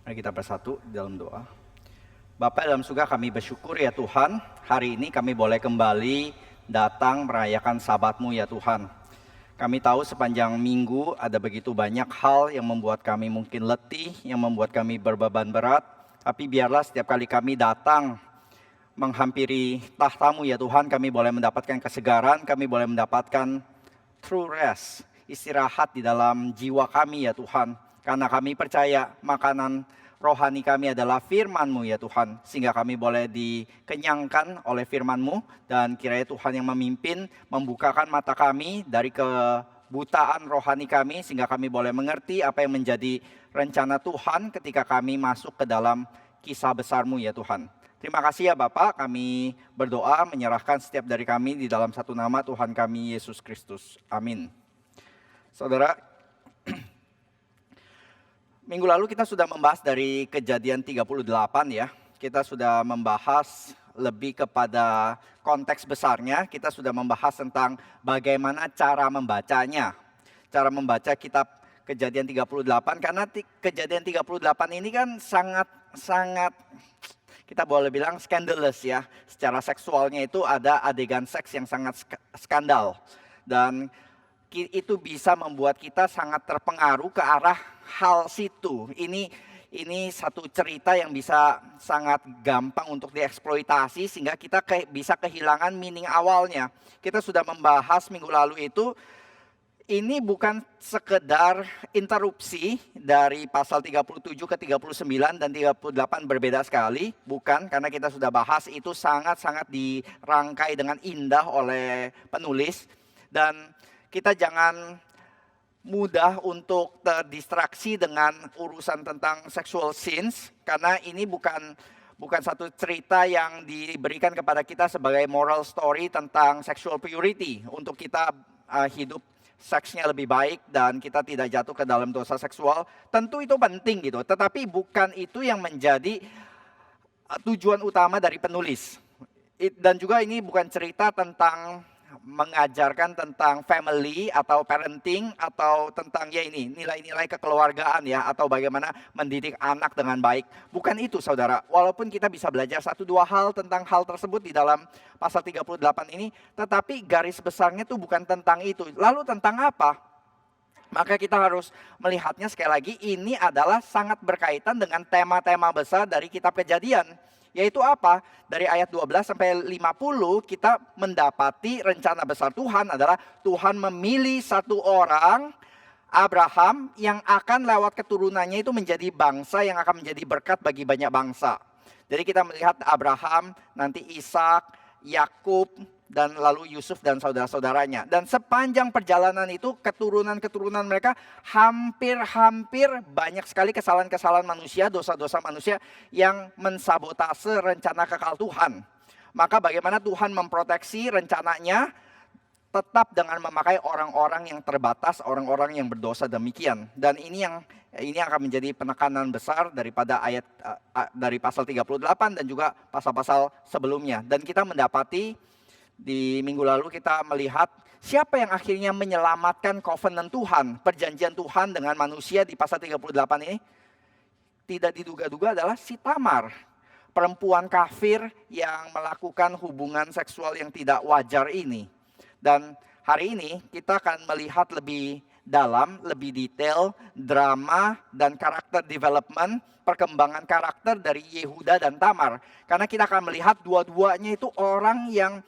Mari kita bersatu dalam doa. Bapa dalam surga, kami bersyukur ya Tuhan, hari ini kami boleh kembali datang merayakan Sabat-Mu ya Tuhan. Kami tahu sepanjang minggu ada begitu banyak hal yang membuat kami mungkin letih, yang membuat kami berbeban berat. Tapi biarlah setiap kali kami datang menghampiri tahta-Mu ya Tuhan, kami boleh mendapatkan kesegaran, kami boleh mendapatkan true rest, istirahat di dalam jiwa kami ya Tuhan. Karena kami percaya makanan rohani kami adalah firman-Mu ya Tuhan. Sehingga kami boleh dikenyangkan oleh firman-Mu. Dan kiranya Tuhan yang memimpin, membukakan mata kami dari kebutaan rohani kami. Sehingga kami boleh mengerti apa yang menjadi rencana Tuhan ketika kami masuk ke dalam kisah besar-Mu ya Tuhan. Terima kasih ya Bapak, kami berdoa menyerahkan setiap dari kami di dalam satu nama Tuhan kami Yesus Kristus. Amin. Saudara, minggu lalu kita sudah membahas dari Kejadian 38 ya. Kita sudah membahas lebih kepada konteks besarnya. Kita sudah membahas tentang bagaimana cara membacanya. Cara membaca kitab Kejadian 38. Karena Kejadian 38 ini kan sangat kita boleh bilang scandalous ya. Secara seksualnya itu ada adegan seks yang sangat skandal. Dan itu bisa membuat kita sangat terpengaruh ke arah hal situ. Ini satu cerita yang bisa sangat gampang untuk dieksploitasi sehingga kita bisa kehilangan meaning awalnya. Kita sudah membahas minggu lalu itu, ini bukan sekedar interupsi dari pasal 37 ke 39 dan 38 berbeda sekali. Bukan, karena kita sudah bahas itu sangat-sangat dirangkai dengan indah oleh penulis. Dan kita jangan mudah untuk terdistraksi dengan urusan tentang sexual sins. Karena ini bukan satu cerita yang diberikan kepada kita sebagai moral story tentang sexual purity. Untuk kita hidup seksnya lebih baik dan kita tidak jatuh ke dalam dosa seksual. Tentu itu penting gitu. Tetapi bukan itu yang menjadi tujuan utama dari penulis. Dan juga ini bukan cerita tentang mengajarkan tentang family atau parenting atau tentang ya ini nilai-nilai kekeluargaan ya atau bagaimana mendidik anak dengan baik. Bukan itu saudara. Walaupun kita bisa belajar 1-2 hal tentang hal tersebut di dalam pasal 38 ini, tetapi garis besarnya itu bukan tentang itu. Lalu tentang apa? Maka kita harus melihatnya sekali lagi, ini adalah sangat berkaitan dengan tema-tema besar dari kitab Kejadian. Yaitu apa? Dari ayat 12 sampai 50 kita mendapati rencana besar Tuhan adalah Tuhan memilih satu orang, Abraham, yang akan lewat keturunannya itu menjadi bangsa yang akan menjadi berkat bagi banyak bangsa. Jadi kita melihat Abraham, nanti Ishak, Yakub, dan lalu Yusuf dan saudara-saudaranya. Dan sepanjang perjalanan itu keturunan-keturunan mereka hampir banyak sekali kesalahan-kesalahan manusia, dosa-dosa manusia yang mensabotase rencana kekal Tuhan. Maka bagaimana Tuhan memproteksi rencananya tetap dengan memakai orang-orang yang terbatas, orang-orang yang berdosa demikian. Dan ini akan menjadi penekanan besar daripada ayat dari pasal 38 dan juga pasal-pasal sebelumnya. Dan kita mendapati di minggu lalu kita melihat siapa yang akhirnya menyelamatkan covenant Tuhan, perjanjian Tuhan dengan manusia di pasal 38 ini. Tidak diduga-duga adalah si Tamar, perempuan kafir yang melakukan hubungan seksual yang tidak wajar ini. Dan hari ini kita akan melihat lebih dalam, lebih detail drama dan karakter development, perkembangan karakter dari Yehuda dan Tamar. Karena kita akan melihat dua-duanya itu orang yang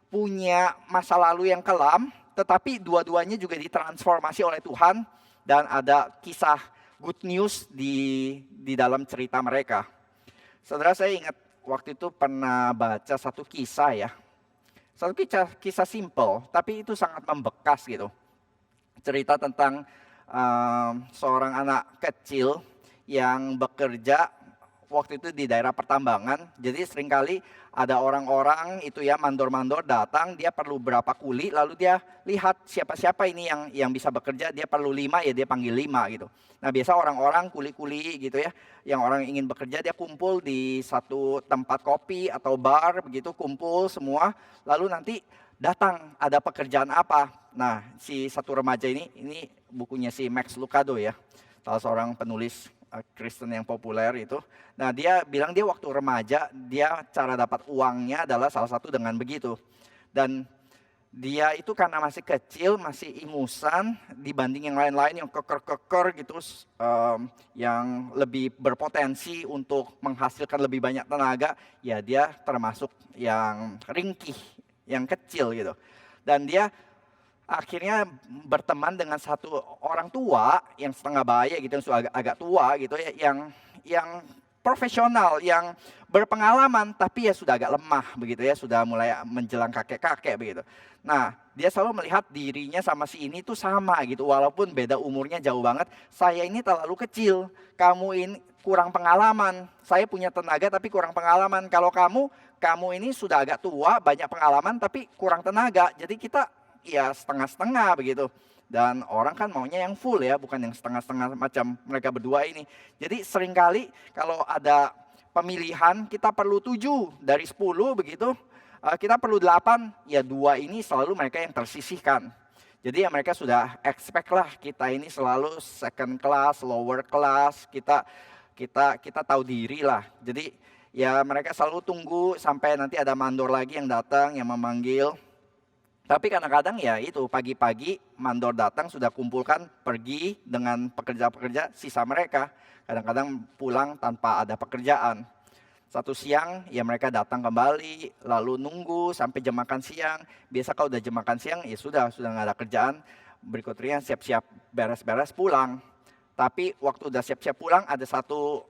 punya masa lalu yang kelam, tetapi dua-duanya juga ditransformasi oleh Tuhan dan ada kisah good news di dalam cerita mereka. Saudara, saya ingat waktu itu pernah baca satu kisah ya. Satu kisah simple, tapi itu sangat membekas gitu. Cerita tentang seorang anak kecil yang bekerja waktu itu di daerah pertambangan. Jadi seringkali ada orang-orang itu ya mandor-mandor datang, dia perlu berapa kuli, lalu dia lihat siapa-siapa ini yang bisa bekerja, dia perlu 5 ya dia panggil 5 gitu. Nah biasa orang-orang kuli-kuli gitu ya, yang orang ingin bekerja dia kumpul di satu tempat kopi atau bar begitu, kumpul semua, lalu nanti datang ada pekerjaan apa. Nah si satu remaja ini bukunya si Max Lucado ya, salah seorang penulis Kristen yang populer itu. Nah, dia bilang dia waktu remaja, dia cara dapat uangnya adalah salah satu dengan begitu. Dan dia itu karena masih kecil, masih ingusan dibanding yang lain-lain yang keker-keker gitu, yang lebih berpotensi untuk menghasilkan lebih banyak tenaga, ya dia termasuk yang ringkih, yang kecil gitu. Dan dia akhirnya berteman dengan satu orang tua yang setengah baya gitu, yang sudah agak tua gitu ya, yang profesional, yang berpengalaman tapi ya sudah agak lemah begitu ya, sudah mulai menjelang kakek-kakek begitu. Nah, dia selalu melihat dirinya sama si ini tuh sama gitu, walaupun beda umurnya jauh banget. Saya ini terlalu kecil, kamu ini kurang pengalaman. Saya punya tenaga tapi kurang pengalaman. Kalau kamu ini sudah agak tua, banyak pengalaman tapi kurang tenaga. Jadi kita ya setengah-setengah begitu. Dan orang kan maunya yang full ya, bukan yang setengah-setengah macam mereka berdua ini. Jadi seringkali kalau ada pemilihan kita perlu 7 dari 10 begitu. Kita perlu 8, ya 2 ini selalu mereka yang tersisihkan. Jadi ya mereka sudah expect lah kita ini selalu second class, lower class, kita tahu diri lah. Jadi ya mereka selalu tunggu sampai nanti ada mandor lagi yang datang, yang memanggil. Tapi kadang-kadang ya itu pagi-pagi mandor datang sudah kumpulkan pergi dengan pekerja-pekerja sisa mereka. Kadang-kadang pulang tanpa ada pekerjaan. Satu siang ya mereka datang kembali, lalu nunggu sampai jam makan siang. Biasa kalau udah jam makan siang ya sudah nggak ada kerjaan. Berikutnya siap-siap beres-beres pulang. Tapi waktu udah siap-siap pulang ada satu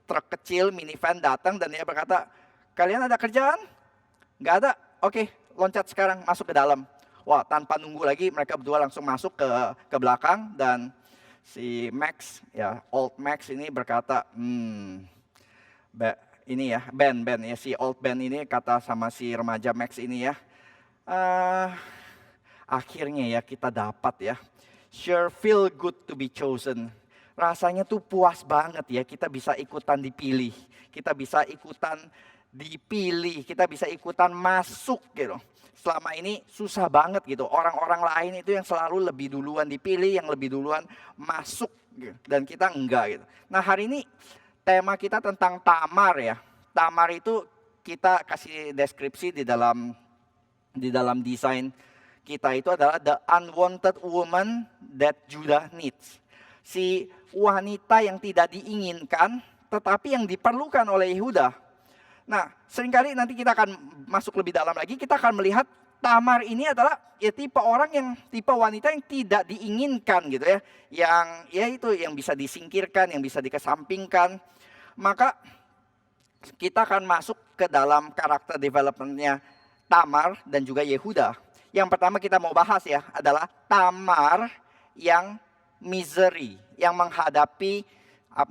truk kecil minivan datang dan dia berkata, kalian ada kerjaan? Nggak ada? Oke, loncat sekarang masuk ke dalam. Wah, tanpa nunggu lagi mereka berdua langsung masuk ke belakang dan si Max, ya Old Max ini berkata, ini ya Ben ya si Old Ben ini kata sama si remaja Max ini ya, akhirnya ya kita dapat ya, sure feel good to be chosen. Rasanya tuh puas banget ya, kita bisa ikutan dipilih, kita bisa ikutan dipilih, kita bisa ikutan masuk gitu. Selama ini susah banget gitu, orang-orang lain itu yang selalu lebih duluan dipilih, yang lebih duluan masuk gitu. Dan kita enggak gitu. Nah hari ini tema kita tentang Tamar ya. Tamar itu kita kasih deskripsi di dalam desain kita itu adalah the unwanted woman that Judah needs. Si wanita yang tidak diinginkan tetapi yang diperlukan oleh Yehuda. Nah, seringkali nanti kita akan masuk lebih dalam lagi, kita akan melihat Tamar ini adalah ya tipe wanita yang tidak diinginkan gitu ya. Yang bisa disingkirkan, yang bisa dikesampingkan. Maka kita akan masuk ke dalam karakter development-nya Tamar dan juga Yehuda. Yang pertama kita mau bahas ya adalah Tamar yang misery, yang menghadapi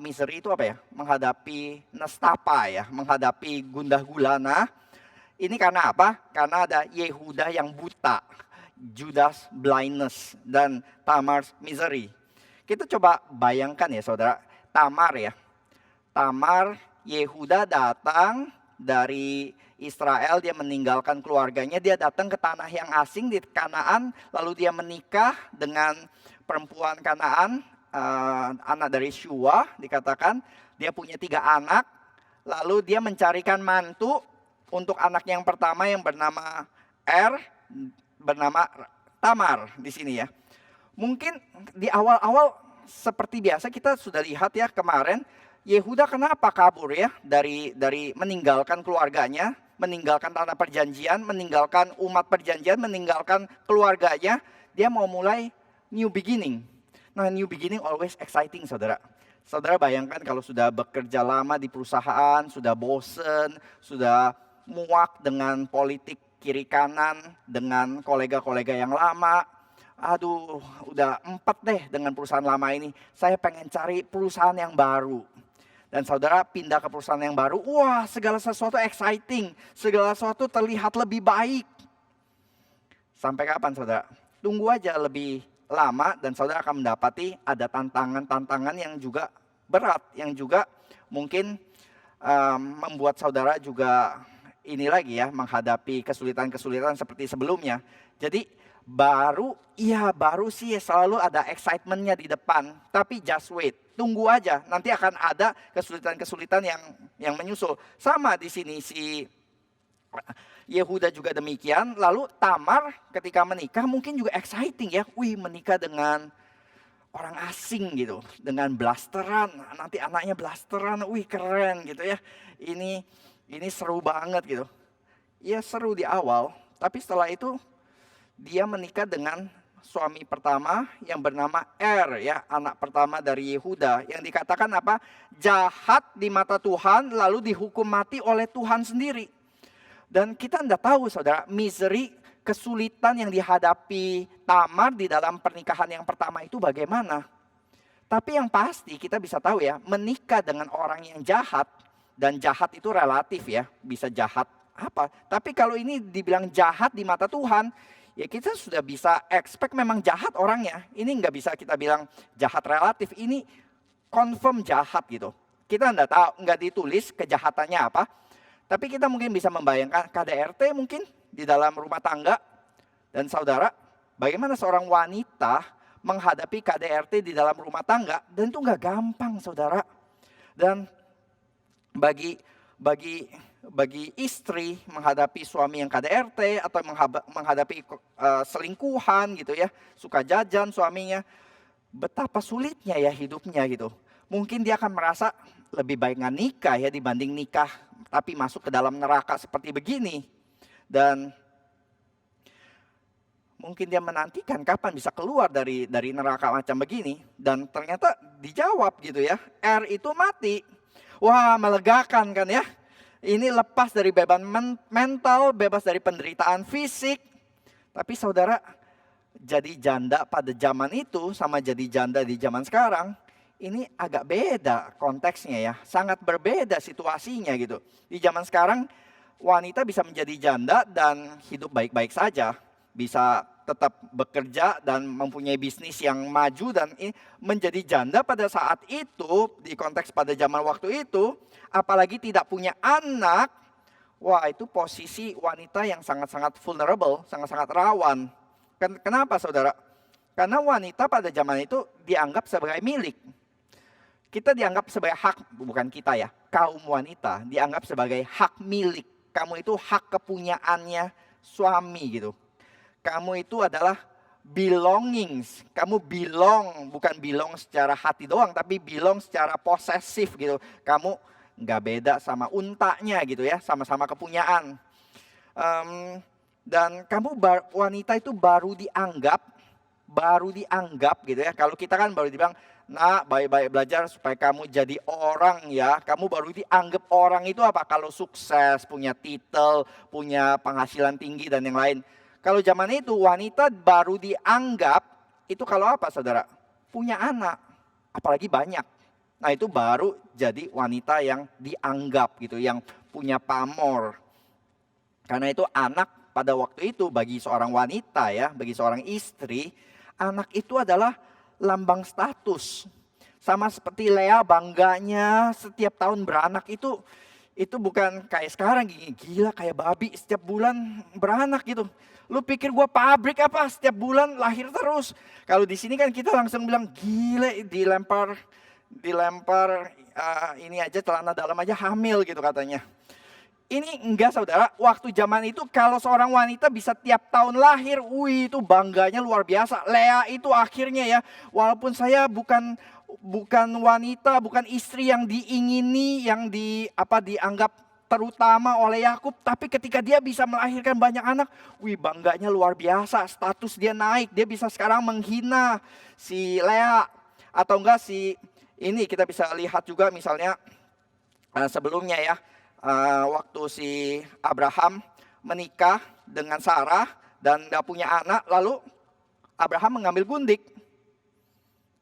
misery itu apa ya? Menghadapi nestapa ya, menghadapi gundah gulana. Ini karena apa? Karena ada Yehuda yang buta, Judas blindness dan Tamar's misery. Kita coba bayangkan ya saudara, Tamar, Yehuda datang dari Israel, dia meninggalkan keluarganya, dia datang ke tanah yang asing di Kanaan, lalu dia menikah dengan perempuan Kanaan, anak dari Shua dikatakan, dia punya 3 anak, lalu dia mencarikan mantu untuk anak yang pertama yang bernama bernama Tamar di sini ya. Mungkin di awal-awal seperti biasa kita sudah lihat ya kemarin, Yehuda kenapa kabur ya dari meninggalkan keluarganya, meninggalkan tanah perjanjian, meninggalkan umat perjanjian, meninggalkan keluarganya, dia mau mulai new beginning. Nah, new beginning always exciting, saudara. Saudara bayangkan kalau sudah bekerja lama di perusahaan, sudah bosen, sudah muak dengan politik kiri kanan, dengan kolega-kolega yang lama. Aduh, udah 4 deh dengan perusahaan lama ini. Saya pengen cari perusahaan yang baru. Dan saudara pindah ke perusahaan yang baru, wah segala sesuatu exciting, segala sesuatu terlihat lebih baik. Sampai kapan saudara? Tunggu aja lebih lama dan saudara akan mendapati ada tantangan-tantangan yang juga berat, yang juga mungkin membuat saudara juga ini lagi ya, menghadapi kesulitan-kesulitan seperti sebelumnya. Jadi baru sih selalu ada excitement-nya di depan. Tapi just wait, tunggu aja. Nanti akan ada kesulitan-kesulitan yang menyusul. Sama di sini si Yehuda juga demikian. Lalu Tamar ketika menikah mungkin juga exciting ya. Wih, menikah dengan orang asing gitu. Dengan blasteran, nanti anaknya blasteran. Wih, keren gitu ya. Ini seru banget gitu. Ya seru di awal, tapi setelah itu dia menikah dengan suami pertama yang bernama ya, anak pertama dari Yehuda, yang dikatakan apa? Jahat di mata Tuhan lalu dihukum mati oleh Tuhan sendiri. Dan kita tidak tahu saudara, misery, kesulitan yang dihadapi Tamar di dalam pernikahan yang pertama itu bagaimana. Tapi yang pasti kita bisa tahu ya, menikah dengan orang yang jahat, dan jahat itu relatif ya, bisa jahat apa. Tapi kalau ini dibilang jahat di mata Tuhan, ya kita sudah bisa expect memang jahat orangnya. Ini nggak bisa kita bilang jahat relatif, ini confirm jahat gitu. Kita nggak ditulis kejahatannya apa. Tapi kita mungkin bisa membayangkan KDRT mungkin di dalam rumah tangga. Dan saudara, bagaimana seorang wanita menghadapi KDRT di dalam rumah tangga. Dan itu nggak gampang saudara. Dan bagi istri menghadapi suami yang KDRT atau menghadapi selingkuhan gitu ya, suka jajan suaminya, betapa sulitnya ya hidupnya gitu. Mungkin dia akan merasa lebih baik nggak nikah ya dibanding nikah tapi masuk ke dalam neraka seperti begini. Dan mungkin dia menantikan kapan bisa keluar dari neraka macam begini. Dan ternyata dijawab gitu ya, itu mati. Wah, melegakan kan ya. Ini lepas dari beban mental, bebas dari penderitaan fisik. Tapi saudara, jadi janda pada zaman itu sama jadi janda di zaman sekarang, ini agak beda konteksnya ya. Sangat berbeda situasinya gitu. Di zaman sekarang, wanita bisa menjadi janda dan hidup baik-baik saja. Bisa tetap bekerja dan mempunyai bisnis yang maju dan menjadi janda pada saat itu, di konteks pada zaman waktu itu, apalagi tidak punya anak, wah itu posisi wanita yang sangat-sangat vulnerable, sangat-sangat rawan. Kenapa saudara? Karena wanita pada zaman itu dianggap sebagai milik. Kita dianggap sebagai hak, bukan kita ya, kaum wanita dianggap sebagai hak milik. Kamu itu hak kepunyaannya suami gitu. Kamu itu adalah belongings. Kamu bukan belong secara hati doang, tapi belong secara posesif gitu. Kamu nggak beda sama untanya gitu ya, sama-sama kepunyaan. Dan kamu wanita itu baru dianggap gitu ya. Kalau kita kan baru dibilang, nah baik-baik belajar supaya kamu jadi orang ya. Kamu baru dianggap orang itu apa? Kalau sukses, punya titel, punya penghasilan tinggi dan yang lain. Kalau zaman itu wanita baru dianggap, itu kalau apa saudara? Punya anak, apalagi banyak. Nah itu baru jadi wanita yang dianggap gitu, yang punya pamor. Karena itu anak pada waktu itu bagi seorang wanita ya, bagi seorang istri, anak itu adalah lambang status. Sama seperti Lea bangganya setiap tahun beranak itu bukan kayak sekarang gila kayak babi setiap bulan beranak gitu. Lu pikir gua pabrik apa setiap bulan lahir terus. Kalau di sini kan kita langsung bilang gile dilempar ini aja celana dalam aja hamil gitu katanya. Ini enggak saudara, waktu zaman itu kalau seorang wanita bisa tiap tahun lahir, wih itu bangganya luar biasa. Lea itu akhirnya ya, walaupun saya bukan wanita, bukan istri yang diingini, yang dianggap terutama oleh Yakub, tapi ketika dia bisa melahirkan banyak anak, wih bangganya luar biasa, status dia naik, dia bisa sekarang menghina si Lea atau enggak ini kita bisa lihat juga misalnya sebelumnya ya, waktu si Abraham menikah dengan Sarah dan gak punya anak, lalu Abraham mengambil gundik.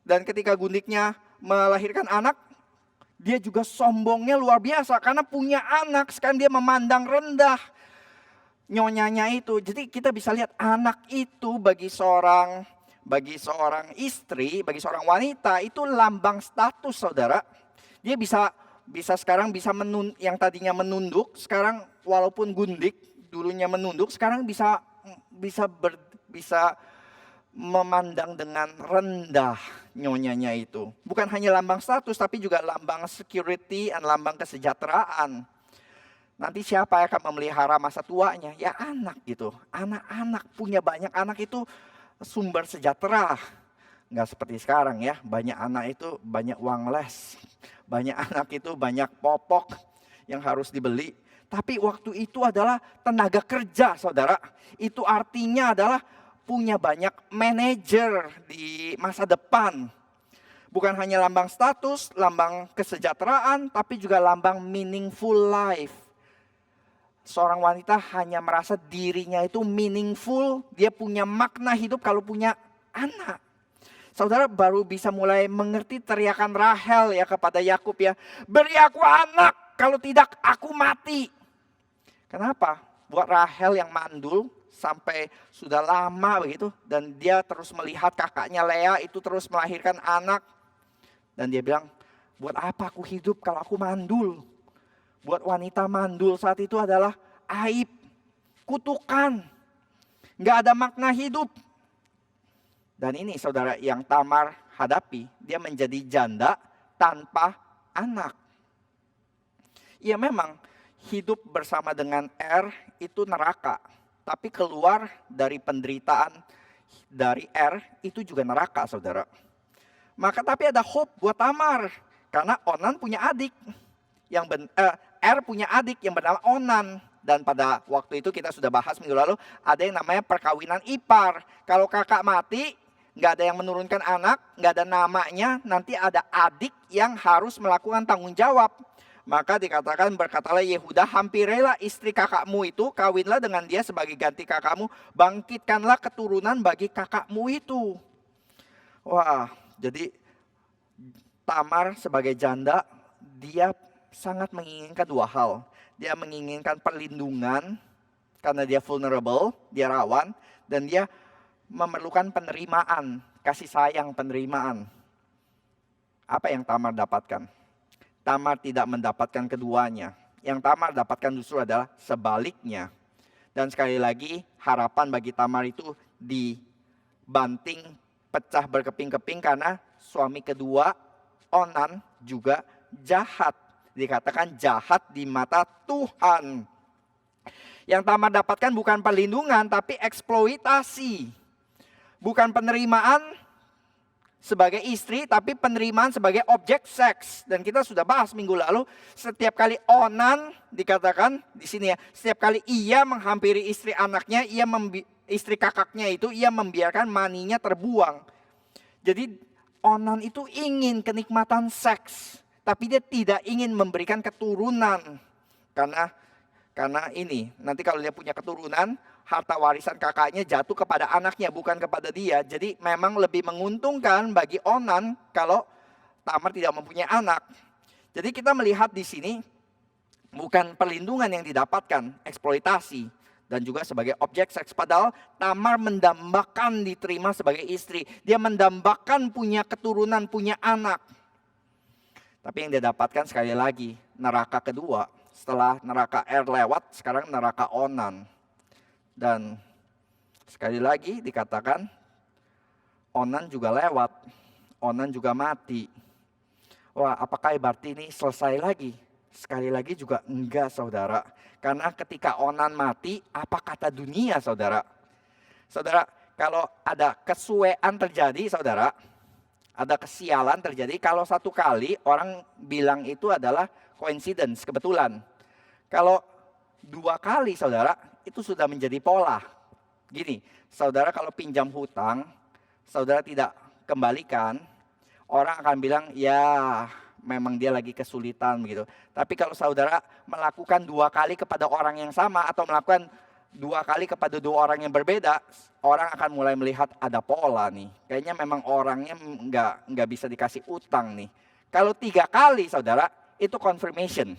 Dan ketika gundiknya melahirkan anak, dia juga sombongnya luar biasa karena punya anak, sekarang dia memandang rendah nyonyanya itu. Jadi kita bisa lihat anak itu bagi seorang istri, bagi seorang wanita itu lambang status saudara. Dia bisa sekarang yang tadinya menunduk, sekarang walaupun gundik, dulunya menunduk, sekarang bisa bisa memandang dengan rendah nyonyanya itu. Bukan hanya lambang status, tapi juga lambang security dan lambang kesejahteraan. Nanti siapa yang akan memelihara masa tuanya? Ya anak gitu. Anak-anak, punya banyak anak itu sumber sejahtera. Nggak seperti sekarang ya, banyak anak itu banyak uang les. Banyak anak itu banyak popok yang harus dibeli. Tapi waktu itu adalah tenaga kerja, saudara. Itu artinya adalah punya banyak manajer di masa depan. Bukan hanya lambang status, lambang kesejahteraan, tapi juga lambang meaningful life. Seorang wanita hanya merasa dirinya itu meaningful, dia punya makna hidup kalau punya anak. Saudara baru bisa mulai mengerti teriakan Rahel ya kepada Yakub ya. Beri aku anak, kalau tidak aku mati. Kenapa? Buat Rahel yang mandul sampai sudah lama begitu. Dan dia terus melihat kakaknya Lea itu terus melahirkan anak. Dan dia bilang, buat apa aku hidup kalau aku mandul? Buat wanita mandul saat itu adalah aib, kutukan. Nggak ada makna hidup. Dan ini saudara yang Tamar hadapi. Dia menjadi janda tanpa anak. Ya memang hidup bersama dengan itu neraka. Tapi keluar dari penderitaan dari itu juga neraka saudara. Maka tapi ada hope buat Tamar. Karena Onan punya adik. Punya adik yang bernama Onan. Dan pada waktu itu kita sudah bahas minggu lalu, ada yang namanya perkawinan ipar. Kalau kakak mati, nggak ada yang menurunkan anak, nggak ada namanya, nanti ada adik yang harus melakukan tanggung jawab. Maka dikatakan, berkatalah Yehuda, hampirilah istri kakakmu itu, kawinlah dengan dia sebagai ganti kakakmu, bangkitkanlah keturunan bagi kakakmu itu. Wah, jadi Tamar sebagai janda, dia sangat menginginkan dua hal. Dia menginginkan perlindungan karena dia vulnerable, dia rawan, dan dia memerlukan penerimaan, kasih sayang penerimaan. Apa yang Tamar dapatkan? Tamar tidak mendapatkan keduanya. Yang Tamar dapatkan justru adalah sebaliknya. Dan sekali lagi harapan bagi Tamar itu dibanting, pecah berkeping-keping karena suami kedua Onan juga jahat. Dikatakan jahat di mata Tuhan. Yang Tamar dapatkan bukan perlindungan tapi eksploitasi. Bukan penerimaan sebagai istri tapi penerimaan sebagai objek seks. Dan kita sudah bahas minggu lalu, setiap kali Onan dikatakan di sini ya, setiap kali ia menghampiri istri anaknya, istri kakaknya itu, ia membiarkan maninya terbuang. Jadi Onan itu ingin kenikmatan seks. Tapi dia tidak ingin memberikan keturunan. Karena ini, nanti kalau dia punya keturunan, harta warisan kakaknya jatuh kepada anaknya, bukan kepada dia. Jadi memang lebih menguntungkan bagi Onan kalau Tamar tidak mempunyai anak. Jadi kita melihat di sini, bukan perlindungan yang didapatkan, eksploitasi. Dan juga sebagai objek seks. Padahal Tamar mendambakan diterima sebagai istri. Dia mendambakan punya keturunan, punya anak. Tapi yang dia dapatkan sekali lagi, neraka kedua. Setelah neraka lewat, sekarang neraka Onan. Dan sekali lagi dikatakan, Onan juga lewat. Onan juga mati. Wah, apakah berarti ini selesai lagi? Sekali lagi juga enggak saudara. Karena ketika Onan mati, apa kata dunia saudara? Saudara, kalau ada kesuean terjadi saudara, ada kesialan terjadi, kalau satu kali orang bilang itu adalah coincidence, kebetulan. Kalau dua kali saudara, itu sudah menjadi pola. Gini, saudara kalau pinjam hutang, saudara tidak kembalikan, orang akan bilang ya memang dia lagi kesulitan begitu. Tapi kalau saudara melakukan dua kali kepada orang yang sama atau melakukan dua kali kepada dua orang yang berbeda, orang akan mulai melihat ada pola nih. Kayaknya memang orangnya nggak bisa dikasih utang nih. Kalau tiga kali saudara, itu confirmation.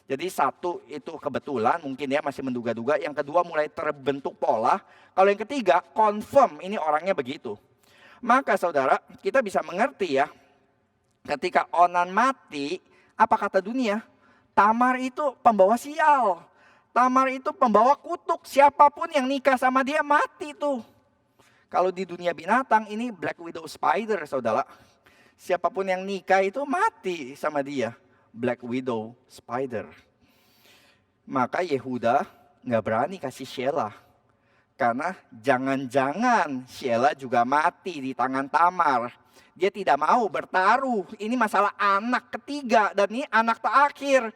Jadi satu itu kebetulan, mungkin ya masih menduga-duga. Yang kedua mulai terbentuk pola. Kalau yang ketiga, confirm ini orangnya begitu. Maka saudara, kita bisa mengerti ya. Ketika Onan mati, apa kata dunia? Tamar itu pembawa sial. Tamar itu pembawa kutuk. Siapapun yang nikah sama dia mati tuh. Kalau di dunia binatang ini Black Widow Spider, saudara. Siapapun yang nikah itu mati sama dia. Black Widow Spider. Maka Yehuda nggak berani kasih Shelah. Karena jangan-jangan Shelah juga mati di tangan Tamar. Dia tidak mau bertaruh. Ini masalah anak ketiga dan ini anak terakhir.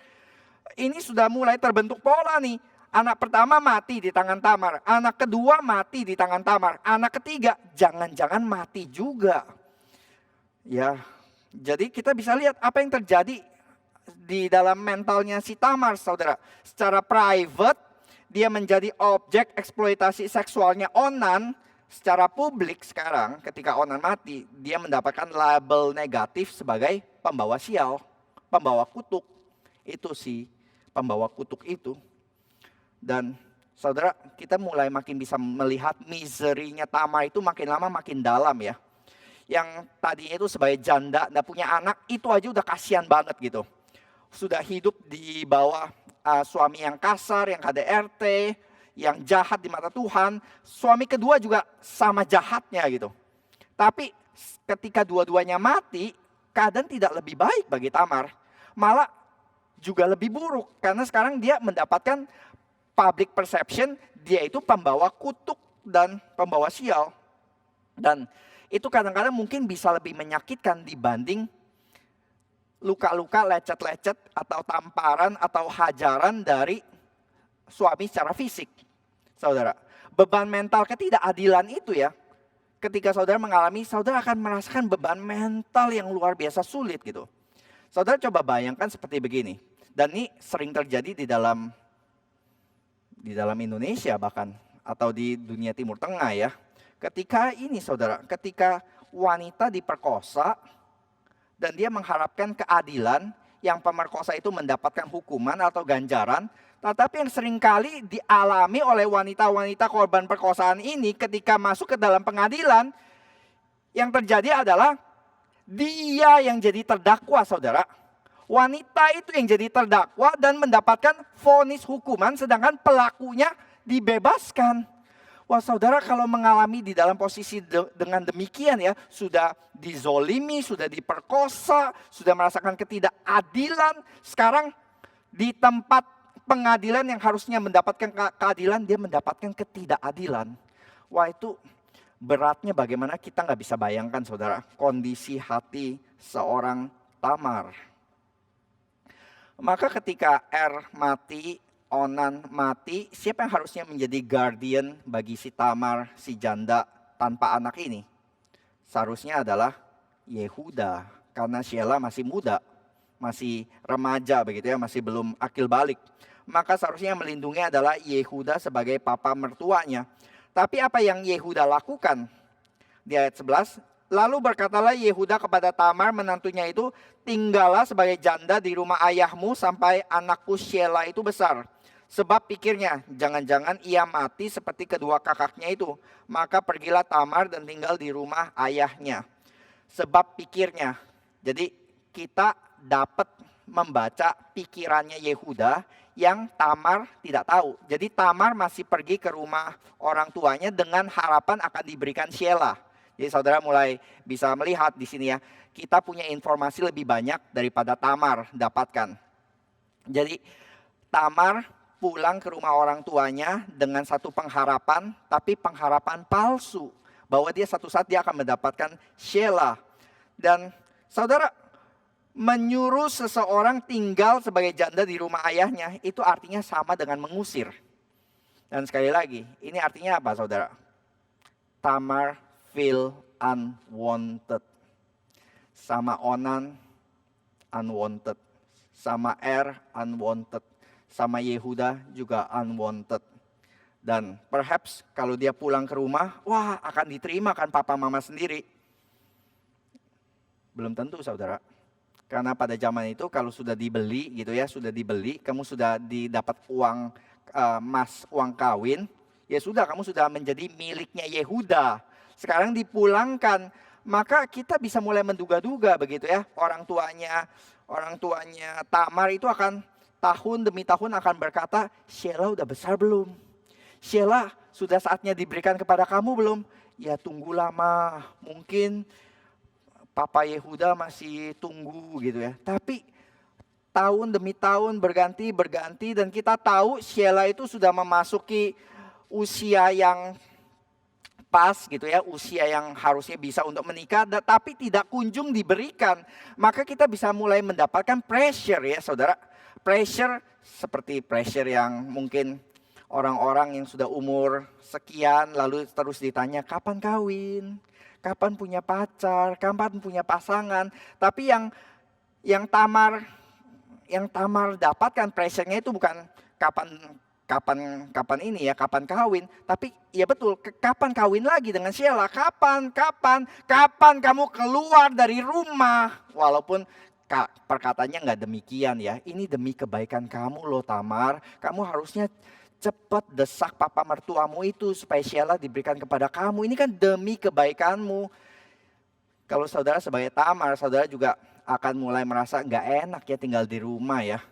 Ini sudah mulai terbentuk pola nih. Anak pertama mati di tangan Tamar. Anak kedua mati di tangan Tamar. Anak ketiga jangan-jangan mati juga. Ya, jadi kita bisa lihat apa yang terjadi di dalam mentalnya si Tamar, saudara. Secara private, dia menjadi objek eksploitasi seksualnya Onan. Secara publik sekarang, ketika Onan mati, dia mendapatkan label negatif sebagai pembawa sial, pembawa kutuk. Itu si pembawa kutuk itu. Dan saudara, kita mulai makin bisa melihat miserinya Tamar itu makin lama makin dalam ya. Yang tadinya itu sebagai janda, tidak punya anak, itu aja udah kasihan banget gitu. Sudah hidup di bawah suami yang kasar, yang KDRT, yang jahat di mata Tuhan. Suami kedua juga sama jahatnya gitu. Tapi ketika dua-duanya mati, keadaan tidak lebih baik bagi Tamar. Malah juga lebih buruk, karena sekarang dia mendapatkan public perception, dia itu pembawa kutuk dan pembawa sial. Dan itu kadang-kadang mungkin bisa lebih menyakitkan dibanding luka-luka lecet-lecet atau tamparan atau hajaran dari suami secara fisik. Saudara, beban mental ketidakadilan itu ya, ketika saudara mengalami, saudara akan merasakan beban mental yang luar biasa sulit gitu. Saudara coba bayangkan seperti begini, dan ini sering terjadi di dalam Indonesia bahkan, atau di dunia Timur Tengah ya. Ketika ini saudara, ketika wanita diperkosa dan dia mengharapkan keadilan, yang pemerkosa itu mendapatkan hukuman atau ganjaran, tetapi yang seringkali dialami oleh wanita-wanita korban perkosaan ini ketika masuk ke dalam pengadilan, yang terjadi adalah dia yang jadi terdakwa, saudara. Wanita itu yang jadi terdakwa dan mendapatkan vonis hukuman, sedangkan pelakunya dibebaskan. Wah saudara, kalau mengalami di dalam posisi dengan demikian ya, sudah dizolimi, sudah diperkosa, sudah merasakan ketidakadilan, sekarang di tempat pengadilan yang harusnya mendapatkan keadilan, dia mendapatkan ketidakadilan. Wah itu beratnya bagaimana, kita nggak bisa bayangkan saudara, kondisi hati seorang Tamar. Maka ketika mati, Onan mati, siapa yang harusnya menjadi guardian bagi si Tamar, si janda tanpa anak ini? Seharusnya adalah Yehuda, karena Shelah masih muda, masih remaja begitu ya, masih belum akil balik. Maka seharusnya yang melindungi adalah Yehuda sebagai papa mertuanya. Tapi apa yang Yehuda lakukan? Di ayat 11, lalu berkatalah Yehuda kepada Tamar menantunya itu, tinggallah sebagai janda di rumah ayahmu sampai anakku Shelah itu besar. Sebab pikirnya, jangan-jangan ia mati seperti kedua kakaknya itu. Maka pergilah Tamar dan tinggal di rumah ayahnya. Sebab pikirnya, jadi kita dapat membaca pikirannya Yehuda yang Tamar tidak tahu. Jadi Tamar masih pergi ke rumah orang tuanya dengan harapan akan diberikan Shelah. Jadi saudara mulai bisa melihat di sini ya, kita punya informasi lebih banyak daripada Tamar dapatkan. Jadi Tamar pulang ke rumah orang tuanya dengan satu pengharapan, tapi pengharapan palsu. Bahwa dia satu saat dia akan mendapatkan Shelah. Dan saudara, menyuruh seseorang tinggal sebagai janda di rumah ayahnya, itu artinya sama dengan mengusir. Dan sekali lagi, ini artinya apa saudara? Tamar feel unwanted. Sama Onan, unwanted. Sama unwanted. Sama Yehuda juga unwanted. Dan perhaps kalau dia pulang ke rumah, wah akan diterima kan papa mama sendiri. Belum tentu saudara. Karena pada zaman itu kalau sudah dibeli gitu ya, sudah dibeli, kamu sudah didapat uang uang kawin, ya sudah kamu sudah menjadi miliknya Yehuda. Sekarang dipulangkan, maka kita bisa mulai menduga-duga begitu ya. Orang tuanya Tamar itu akan tahun demi tahun akan berkata, Shelah udah besar belum? Shelah sudah saatnya diberikan kepada kamu belum? ya tunggu lama, mungkin Papa Yehuda masih tunggu gitu ya. Tapi tahun demi tahun berganti dan kita tahu Sheila itu sudah memasuki usia yang pas gitu ya, usia yang harusnya bisa untuk menikah, tapi tidak kunjung diberikan. Maka kita bisa mulai mendapatkan pressure ya saudara. Pressure seperti pressure yang mungkin orang-orang yang sudah umur sekian lalu terus ditanya kapan kawin, kapan punya pacar, kapan punya pasangan. Tapi yang Tamar dapatkan pressure-nya itu bukan kapan ini ya, kapan kawin, tapi ya betul, kapan kawin lagi dengan Sheila, kapan kamu keluar dari rumah. Walaupun perkataannya nggak demikian ya, ini demi kebaikan kamu loh Tamar, kamu harusnya cepat desak papa mertuamu itu supaya Sheila diberikan kepada kamu. Ini kan demi kebaikanmu. Kalau saudara sebagai Tamar, saudara juga akan mulai merasa nggak enak ya tinggal di rumah ya.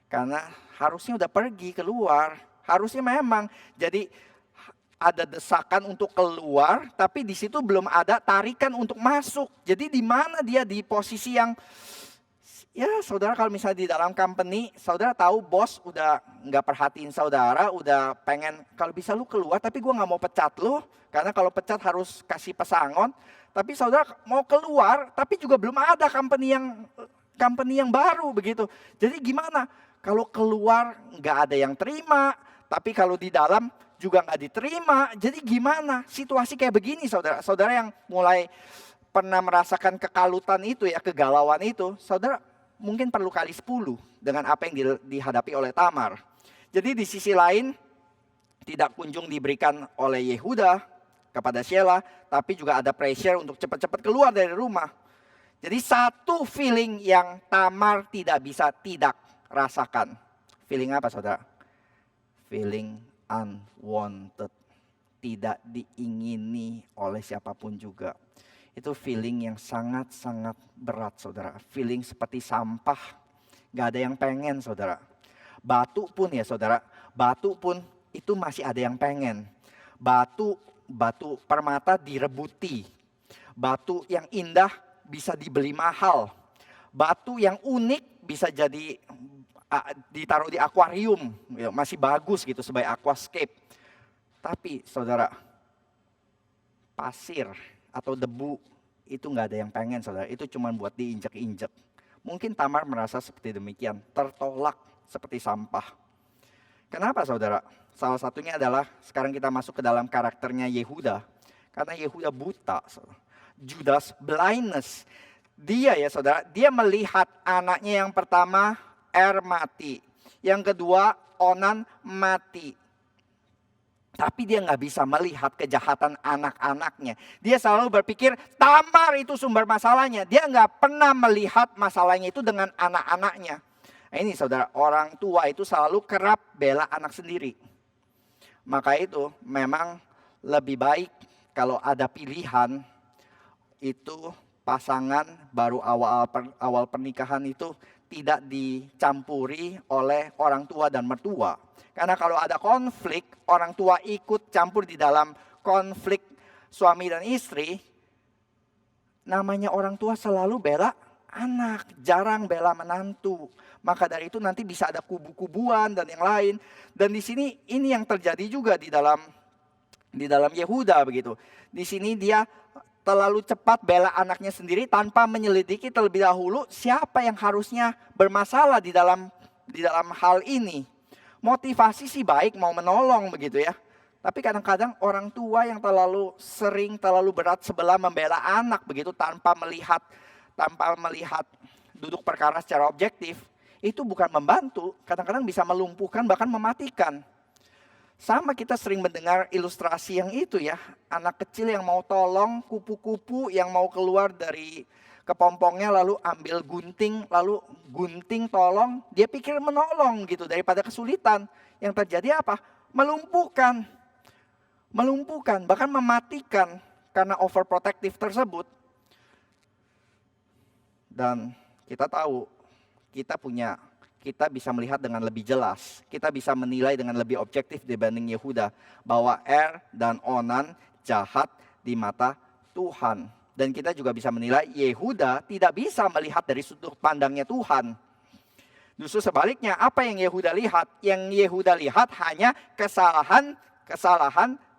Karena harusnya udah pergi keluar. Harusnya memang. Jadi ada desakan untuk keluar, tapi di situ belum ada tarikan untuk masuk. Jadi di mana dia di posisi yang ya saudara kalau misalnya di dalam company, saudara tahu bos udah nggak perhatiin saudara, udah pengen kalau bisa lu keluar tapi gue nggak mau pecat lu. Karena kalau pecat harus kasih pesangon. Tapi saudara mau keluar tapi juga belum ada company yang baru begitu. Jadi gimana? Kalau keluar nggak ada yang terima, tapi kalau di dalam juga nggak diterima. Jadi gimana? Situasi kayak begini saudara. Saudara yang mulai pernah merasakan kekalutan itu ya, kegalauan itu. Saudara mungkin perlu kali 10 dengan apa yang dihadapi oleh Tamar. Jadi di sisi lain tidak kunjung diberikan oleh Yehuda kepada Sheila, tapi juga ada pressure untuk cepat-cepat keluar dari rumah. Jadi satu feeling yang Tamar tidak bisa tidak rasakan. Feeling apa saudara? Feeling unwanted. Tidak diingini oleh siapapun juga. Itu feeling yang sangat-sangat berat saudara. Feeling seperti sampah. Gak ada yang pengen saudara. Batu pun ya saudara. Batu pun itu masih ada yang pengen. Batu permata direbuti. Batu yang indah bisa dibeli mahal. Batu yang unik bisa jadi ditaruh di akuarium. Masih bagus gitu sebagai aquascape. Tapi saudara, pasir atau debu itu nggak ada yang pengen saudara. Itu cuma buat diinjak-injak. Mungkin Tamar merasa seperti demikian. Tertolak seperti sampah. Kenapa saudara? Salah satunya adalah sekarang kita masuk ke dalam karakternya Yehuda. Karena Yehuda buta. Judas blindness. Dia ya saudara, dia melihat anaknya yang pertama mati. Yang kedua Onan mati. Tapi dia nggak bisa melihat kejahatan anak-anaknya. Dia selalu berpikir Tamar itu sumber masalahnya. Dia nggak pernah melihat masalahnya itu dengan anak-anaknya. Nah ini saudara, orang tua itu selalu kerap bela anak sendiri. Maka itu memang lebih baik kalau ada pilihan itu pasangan baru awal pernikahan itu tidak dicampuri oleh orang tua dan mertua. Karena kalau ada konflik, orang tua ikut campur di dalam konflik suami dan istri, namanya orang tua selalu bela anak, jarang bela menantu. Maka dari itu nanti bisa ada kubu-kubuan dan yang lain. Dan di sini ini yang terjadi juga di dalam Yehuda begitu. Di sini dia terlalu cepat bela anaknya sendiri tanpa menyelidiki terlebih dahulu siapa yang harusnya bermasalah di dalam hal ini. Motivasi sih baik, mau menolong begitu ya. Tapi kadang-kadang orang tua yang terlalu berat sebelah membela anak begitu tanpa melihat duduk perkara secara objektif, itu bukan membantu, kadang-kadang bisa melumpuhkan bahkan mematikan. Sama kita sering mendengar ilustrasi yang itu ya. Anak kecil yang mau tolong, kupu-kupu yang mau keluar dari kepompongnya lalu ambil gunting, lalu gunting tolong. Dia pikir menolong gitu daripada kesulitan. Yang terjadi apa? Melumpuhkan, bahkan mematikan karena overprotective tersebut. Dan kita tahu, kita bisa melihat dengan lebih jelas. Kita bisa menilai dengan lebih objektif dibanding Yehuda. Bahwa dan Onan jahat di mata Tuhan. Dan kita juga bisa menilai Yehuda tidak bisa melihat dari sudut pandangnya Tuhan. Justru sebaliknya, apa yang Yehuda lihat? Yang Yehuda lihat hanya kesalahan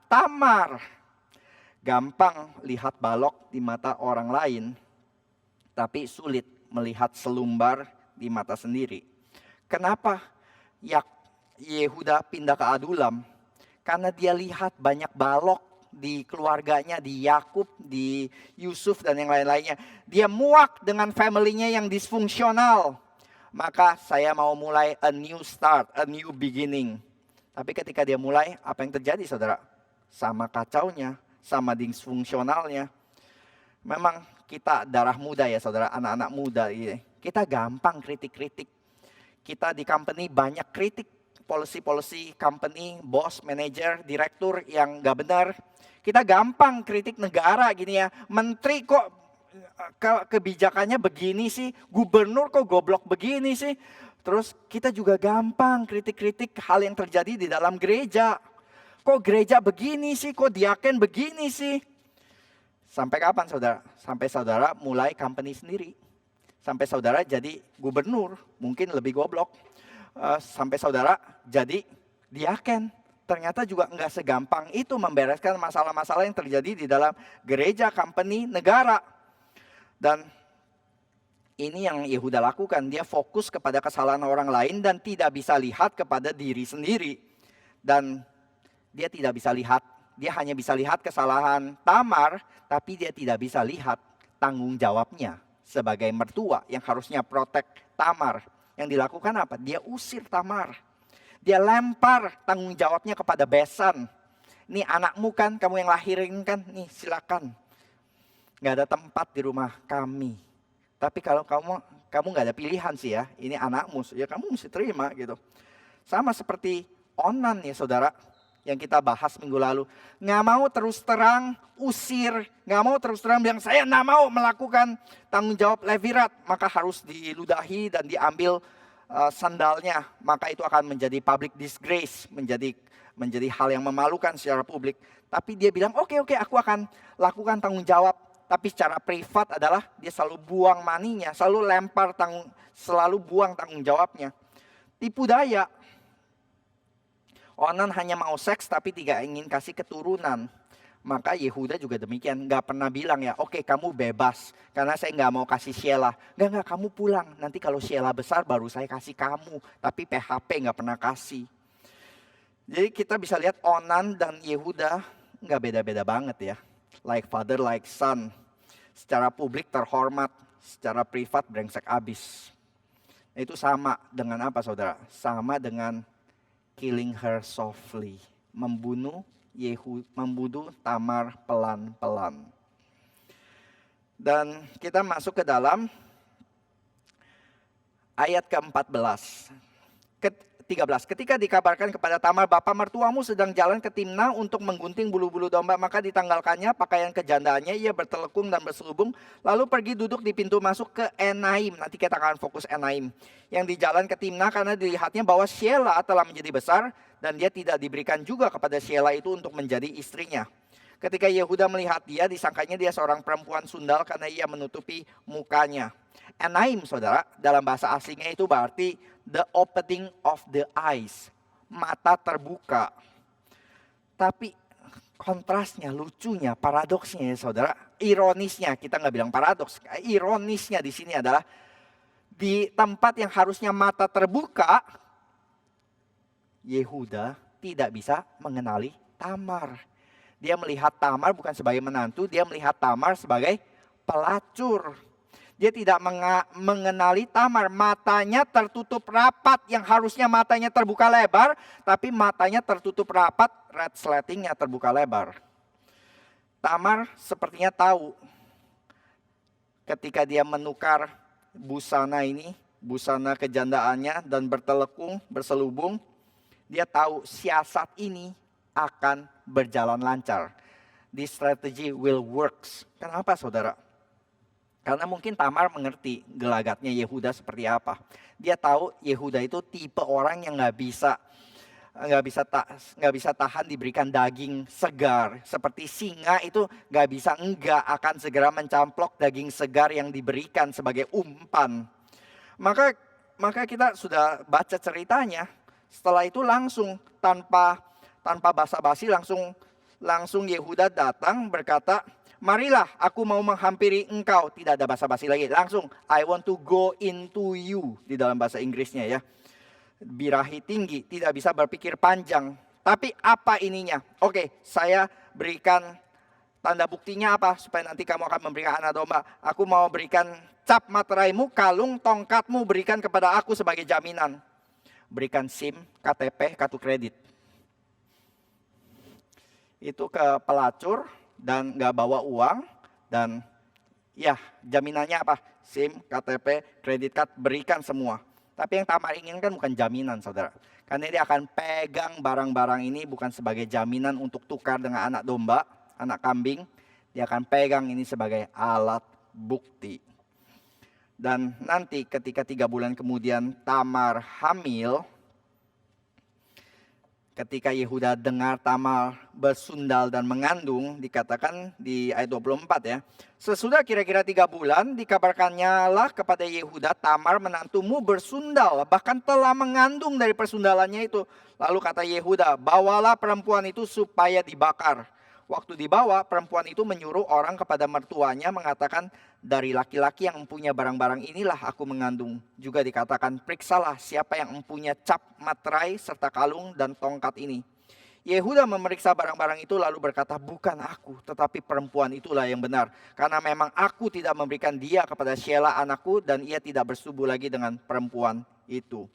Tamar. Gampang lihat balok di mata orang lain, tapi sulit melihat selumbar di mata sendiri. Kenapa Yehuda pindah ke Adulam? Karena dia lihat banyak balok di keluarganya, di Yakub, di Yusuf dan yang lain-lainnya. Dia muak dengan family-nya yang disfungsional. Maka saya mau mulai a new start, a new beginning. Tapi ketika dia mulai, apa yang terjadi saudara? Sama kacaunya, sama disfungsionalnya. Memang kita darah muda ya saudara, anak-anak muda. Kita gampang kritik-kritik. Kita di company banyak kritik. Policy company, bos, manajer, direktur yang gak benar. Kita gampang kritik negara gini ya. Menteri kok kebijakannya begini sih. Gubernur kok goblok begini sih. Terus kita juga gampang kritik-kritik hal yang terjadi di dalam gereja. Kok gereja begini sih, kok diaken begini sih. Sampai kapan saudara? Sampai saudara mulai company sendiri. Sampai saudara jadi gubernur, mungkin lebih goblok. Sampai saudara jadi diaken. Ternyata juga enggak segampang itu membereskan masalah-masalah yang terjadi di dalam gereja, company, negara. Dan ini yang Yehuda lakukan. Dia fokus kepada kesalahan orang lain dan tidak bisa lihat kepada diri sendiri. Dan dia tidak bisa lihat, dia hanya bisa lihat kesalahan Tamar, tapi dia tidak bisa lihat tanggung jawabnya sebagai mertua yang harusnya protect Tamar. Yang dilakukan apa? Dia usir Tamar. Dia lempar tanggung jawabnya kepada Besan. Nih anakmu kan, kamu yang lahirin kan, nih silakan. Gak ada tempat di rumah kami. Tapi kalau kamu gak ada pilihan sih ya, ini anakmu, ya kamu mesti terima gitu. Sama seperti Onan ya saudara, yang kita bahas minggu lalu. Gak mau terus terang usir, gak mau terus terang bilang saya gak mau melakukan tanggung jawab levirat. Maka harus diludahi dan diambil sandalnya. Maka itu akan menjadi public disgrace, menjadi hal yang memalukan secara publik. Tapi dia bilang oke, aku akan lakukan tanggung jawab. Tapi secara privat adalah dia selalu buang maninya, selalu buang tanggung jawabnya. Tipu daya. Onan hanya mau seks tapi tidak ingin kasih keturunan. Maka Yehuda juga demikian. Gak pernah bilang ya, oke kamu bebas. Karena saya gak mau kasih Sheila. Gak, kamu pulang. Nanti kalau Sheila besar baru saya kasih kamu. Tapi PHP gak pernah kasih. Jadi kita bisa lihat Onan dan Yehuda gak beda-beda banget ya. Like father, like son. Secara publik terhormat. Secara privat brengsek abis. Itu sama dengan apa saudara? Sama dengan killing her softly. Membunuh Tamar pelan-pelan. Dan kita masuk ke dalam ayat ke-14. 13. Ketika dikabarkan kepada Tamar, bapa mertuamu sedang jalan ke Timna untuk menggunting bulu-bulu domba, maka ditanggalkannya pakaian kejandaannya, ia bertelekung dan berselubung, lalu pergi duduk di pintu masuk ke Enaim. Nanti kita akan fokus Enaim. Yang di jalan ke Timna karena dilihatnya bahwa Sheila telah menjadi besar, dan dia tidak diberikan juga kepada Sheila itu untuk menjadi istrinya. Ketika Yehuda melihat dia, disangkanya dia seorang perempuan sundal karena ia menutupi mukanya. Enaim saudara, dalam bahasa aslinya itu berarti the opening of the eyes. Mata terbuka. Tapi kontrasnya, lucunya, paradoksnya ya saudara. Ironisnya, kita nggak bilang paradoks. Ironisnya di sini adalah di tempat yang harusnya mata terbuka, Yehuda tidak bisa mengenali Tamar. Dia melihat Tamar bukan sebagai menantu, dia melihat Tamar sebagai pelacur. Dia tidak mengenali Tamar, matanya tertutup rapat, yang harusnya matanya terbuka lebar, tapi matanya tertutup rapat, red slatingnya terbuka lebar. Tamar sepertinya tahu ketika dia menukar busana ini, busana kejandaannya dan bertelekung, berselubung, dia tahu siasat ini akan berjalan lancar. This strategy will works. Kenapa saudara? Karena mungkin Tamar mengerti gelagatnya Yehuda seperti apa. Dia tahu Yehuda itu tipe orang yang gak bisa nggak bisa tahan diberikan daging segar. Seperti singa itu nggak akan segera mencamplok daging segar yang diberikan sebagai umpan. Maka kita sudah baca ceritanya. Setelah itu langsung tanpa basa-basi langsung Yehuda datang berkata, marilah aku mau menghampiri engkau. Tidak ada basa-basi lagi, langsung I want to go into you di dalam bahasa Inggrisnya ya. Birahi tinggi, tidak bisa berpikir panjang. Tapi apa ininya? Oke, saya berikan tanda buktinya apa? Supaya nanti kamu akan memberikan anak domba. Aku mau berikan cap materaimu, kalung, tongkatmu berikan kepada aku sebagai jaminan. Berikan SIM, KTP, kartu kredit. Itu ke pelacur dan nggak bawa uang. Dan ya jaminannya apa? SIM, KTP, kredit card, berikan semua. Tapi yang Tamar inginkan bukan jaminan, saudara. Karena dia akan pegang barang-barang ini bukan sebagai jaminan untuk tukar dengan anak domba, anak kambing. Dia akan pegang ini sebagai alat bukti. Dan nanti ketika 3 bulan kemudian Tamar hamil, ketika Yehuda dengar Tamar bersundal dan mengandung, dikatakan di ayat 24 ya. Sesudah kira-kira 3 bulan, dikabarkannya lah kepada Yehuda, Tamar menantumu bersundal, bahkan telah mengandung dari persundalannya itu. Lalu kata Yehuda, bawalah perempuan itu supaya dibakar. Waktu dibawa, perempuan itu menyuruh orang kepada mertuanya mengatakan, dari laki-laki yang mempunyai barang-barang inilah aku mengandung. Juga dikatakan, periksalah siapa yang mempunyai cap materai serta kalung dan tongkat ini. Yehuda memeriksa barang-barang itu lalu berkata, bukan aku, tetapi perempuan itulah yang benar. Karena memang aku tidak memberikan dia kepada Shelah anakku dan ia tidak bersetubuh lagi dengan perempuan itu.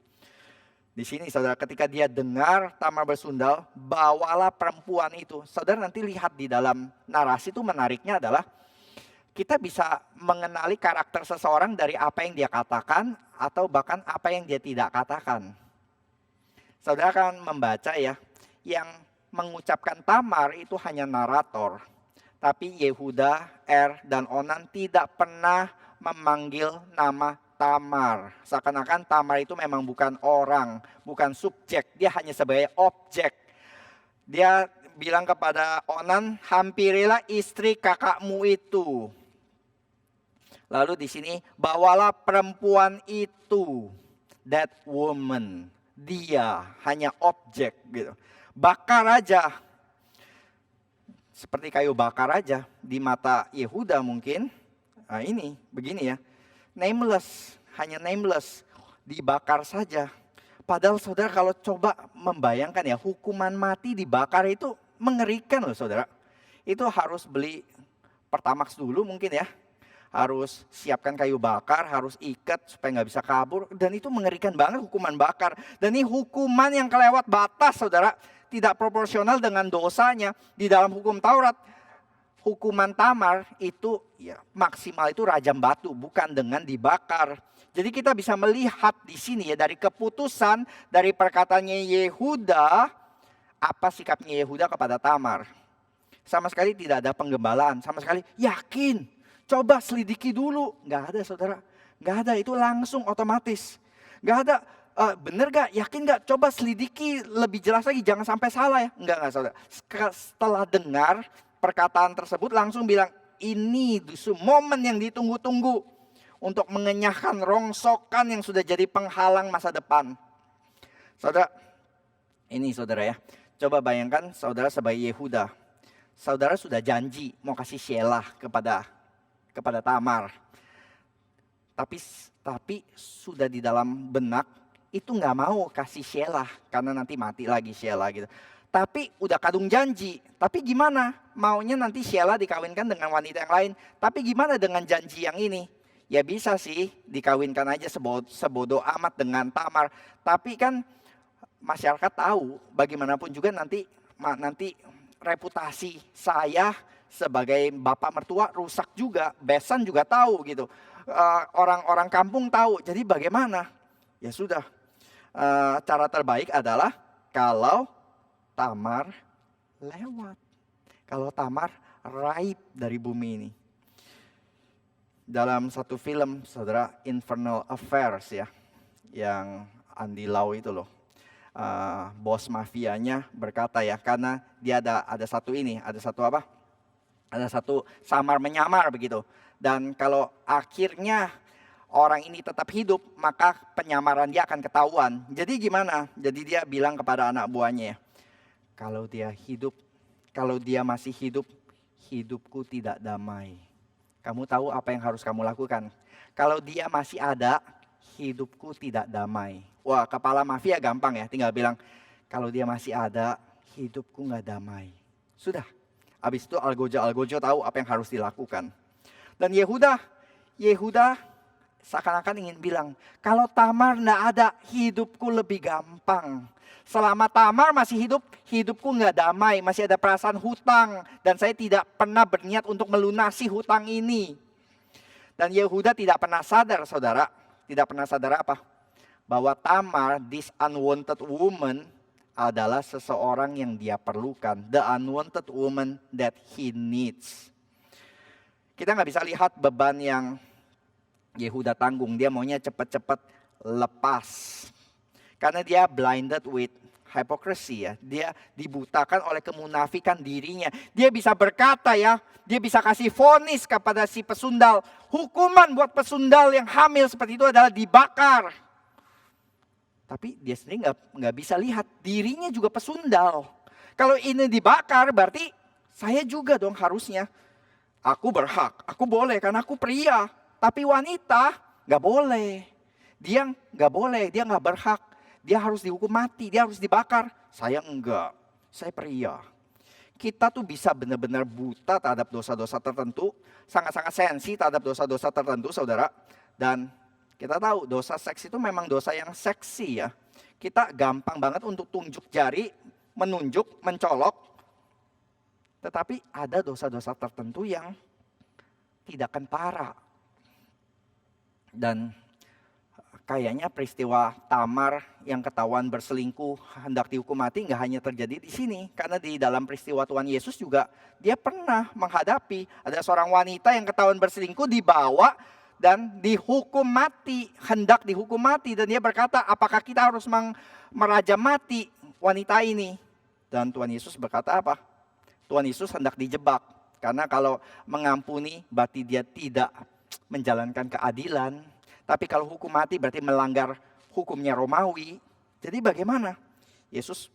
Di sini saudara, ketika dia dengar Tamar bersundal, bawalah perempuan itu. Saudara nanti lihat di dalam narasi itu menariknya adalah, kita bisa mengenali karakter seseorang dari apa yang dia katakan atau bahkan apa yang dia tidak katakan. Saudara akan membaca ya, yang mengucapkan Tamar itu hanya narator. Tapi Yehuda, dan Onan tidak pernah memanggil nama Tamar. Seakan-akan Tamar itu memang bukan orang, bukan subjek. Dia hanya sebagai objek. Dia bilang kepada Onan, hampirilah istri kakakmu itu. Lalu di sini, bawalah perempuan itu. That woman. Dia hanya objek gitu. Bakar aja. Seperti kayu bakar aja di mata Yehuda mungkin. Nah ini begini ya. Nameless, hanya nameless, dibakar saja. Padahal saudara kalau coba membayangkan ya, hukuman mati dibakar itu mengerikan loh saudara. Itu harus beli Pertamax dulu mungkin ya. Harus siapkan kayu bakar, harus ikat supaya nggak bisa kabur. Dan itu mengerikan banget hukuman bakar. Dan ini hukuman yang kelewat batas saudara. Tidak proporsional dengan dosanya. Di dalam hukum Taurat, hukuman Tamar itu ya maksimal itu rajam batu, bukan dengan dibakar. Jadi kita bisa melihat di sini ya dari keputusan dari perkataannya Yehuda, apa sikapnya Yehuda kepada Tamar. Sama sekali tidak ada penggembalaan, sama sekali yakin, coba selidiki dulu. Nggak ada saudara, nggak ada, itu langsung otomatis. Nggak ada, bener gak, yakin gak, coba selidiki lebih jelas lagi, jangan sampai salah ya. Enggak saudara, setelah dengar perkataan tersebut langsung bilang, ini justru momen yang ditunggu-tunggu untuk mengenyahkan rongsokan yang sudah jadi penghalang masa depan. Saudara, ini saudara ya, coba bayangkan saudara sebagai Yehuda. Saudara sudah janji mau kasih Shelah kepada Tamar. Tapi sudah di dalam benak itu nggak mau kasih Shelah karena nanti mati lagi Shelah gitu. Tapi udah kadung janji. Tapi gimana? Maunya nanti Shelah dikawinkan dengan wanita yang lain. Tapi gimana dengan janji yang ini? Ya bisa sih dikawinkan aja sebodoh amat dengan Tamar. Tapi kan masyarakat tahu bagaimanapun juga nanti reputasi saya sebagai bapak mertua rusak juga. Besan juga tahu gitu. Orang-orang kampung tahu. Jadi bagaimana? Ya sudah. Cara terbaik adalah kalau Tamar lewat. Kalau Tamar raib dari bumi ini. Dalam satu film, saudara, Infernal Affairs ya. Yang Andy Lau itu loh. bos mafianya berkata ya, karena dia ada satu samar menyamar begitu. Dan kalau akhirnya orang ini tetap hidup, maka penyamaran dia akan ketahuan. Jadi gimana? Jadi dia bilang kepada anak buahnya, kalau dia masih hidup, hidupku tidak damai. Kamu tahu apa yang harus kamu lakukan? Kalau dia masih ada, hidupku tidak damai. Wah, kepala mafia gampang ya, tinggal bilang, kalau dia masih ada, hidupku nggak damai. Sudah. Habis itu Algojo tahu apa yang harus dilakukan. Dan Yehuda seakan-akan ingin bilang, kalau Tamar nggak ada, hidupku lebih gampang. Selama Tamar masih hidup, hidupku nggak damai, masih ada perasaan hutang. Dan saya tidak pernah berniat untuk melunasi hutang ini. Dan Yehuda tidak pernah sadar, saudara. Tidak pernah sadar apa? Bahwa Tamar, this unwanted woman, adalah seseorang yang dia perlukan. The unwanted woman that he needs. Kita nggak bisa lihat beban yang Yehuda tanggung. Dia maunya cepat-cepat lepas. Karena dia blinded with hypocrisy ya. Dia dibutakan oleh kemunafikan dirinya. Dia bisa berkata ya, dia bisa kasih vonis kepada si pesundal. Hukuman buat pesundal yang hamil seperti itu adalah dibakar. Tapi dia sendiri nggak bisa lihat dirinya juga pesundal. Kalau ini dibakar berarti saya juga dong harusnya. Aku berhak, aku boleh karena aku pria. Tapi wanita nggak boleh. Dia nggak boleh, dia nggak berhak. Dia harus dihukum mati, dia harus dibakar. Saya enggak, saya pria. Kita tuh bisa benar-benar buta terhadap dosa-dosa tertentu. Sangat-sangat sensi terhadap dosa-dosa tertentu, saudara. Dan kita tahu dosa seks itu memang dosa yang seksi ya. Kita gampang banget untuk tunjuk jari, menunjuk, mencolok. Tetapi ada dosa-dosa tertentu yang tidak kentara. Dan kayaknya peristiwa Tamar yang ketahuan berselingkuh hendak dihukum mati nggak hanya terjadi di sini. Karena di dalam peristiwa Tuhan Yesus juga dia pernah menghadapi ada seorang wanita yang ketahuan berselingkuh dibawa dan dihukum mati, hendak dihukum mati. Dan dia berkata, apakah kita harus merajam mati wanita ini? Dan Tuhan Yesus berkata apa? Tuhan Yesus hendak dijebak. Karena kalau mengampuni berarti dia tidak menjalankan keadilan. Tapi kalau hukum mati berarti melanggar hukumnya Romawi. Jadi bagaimana? Yesus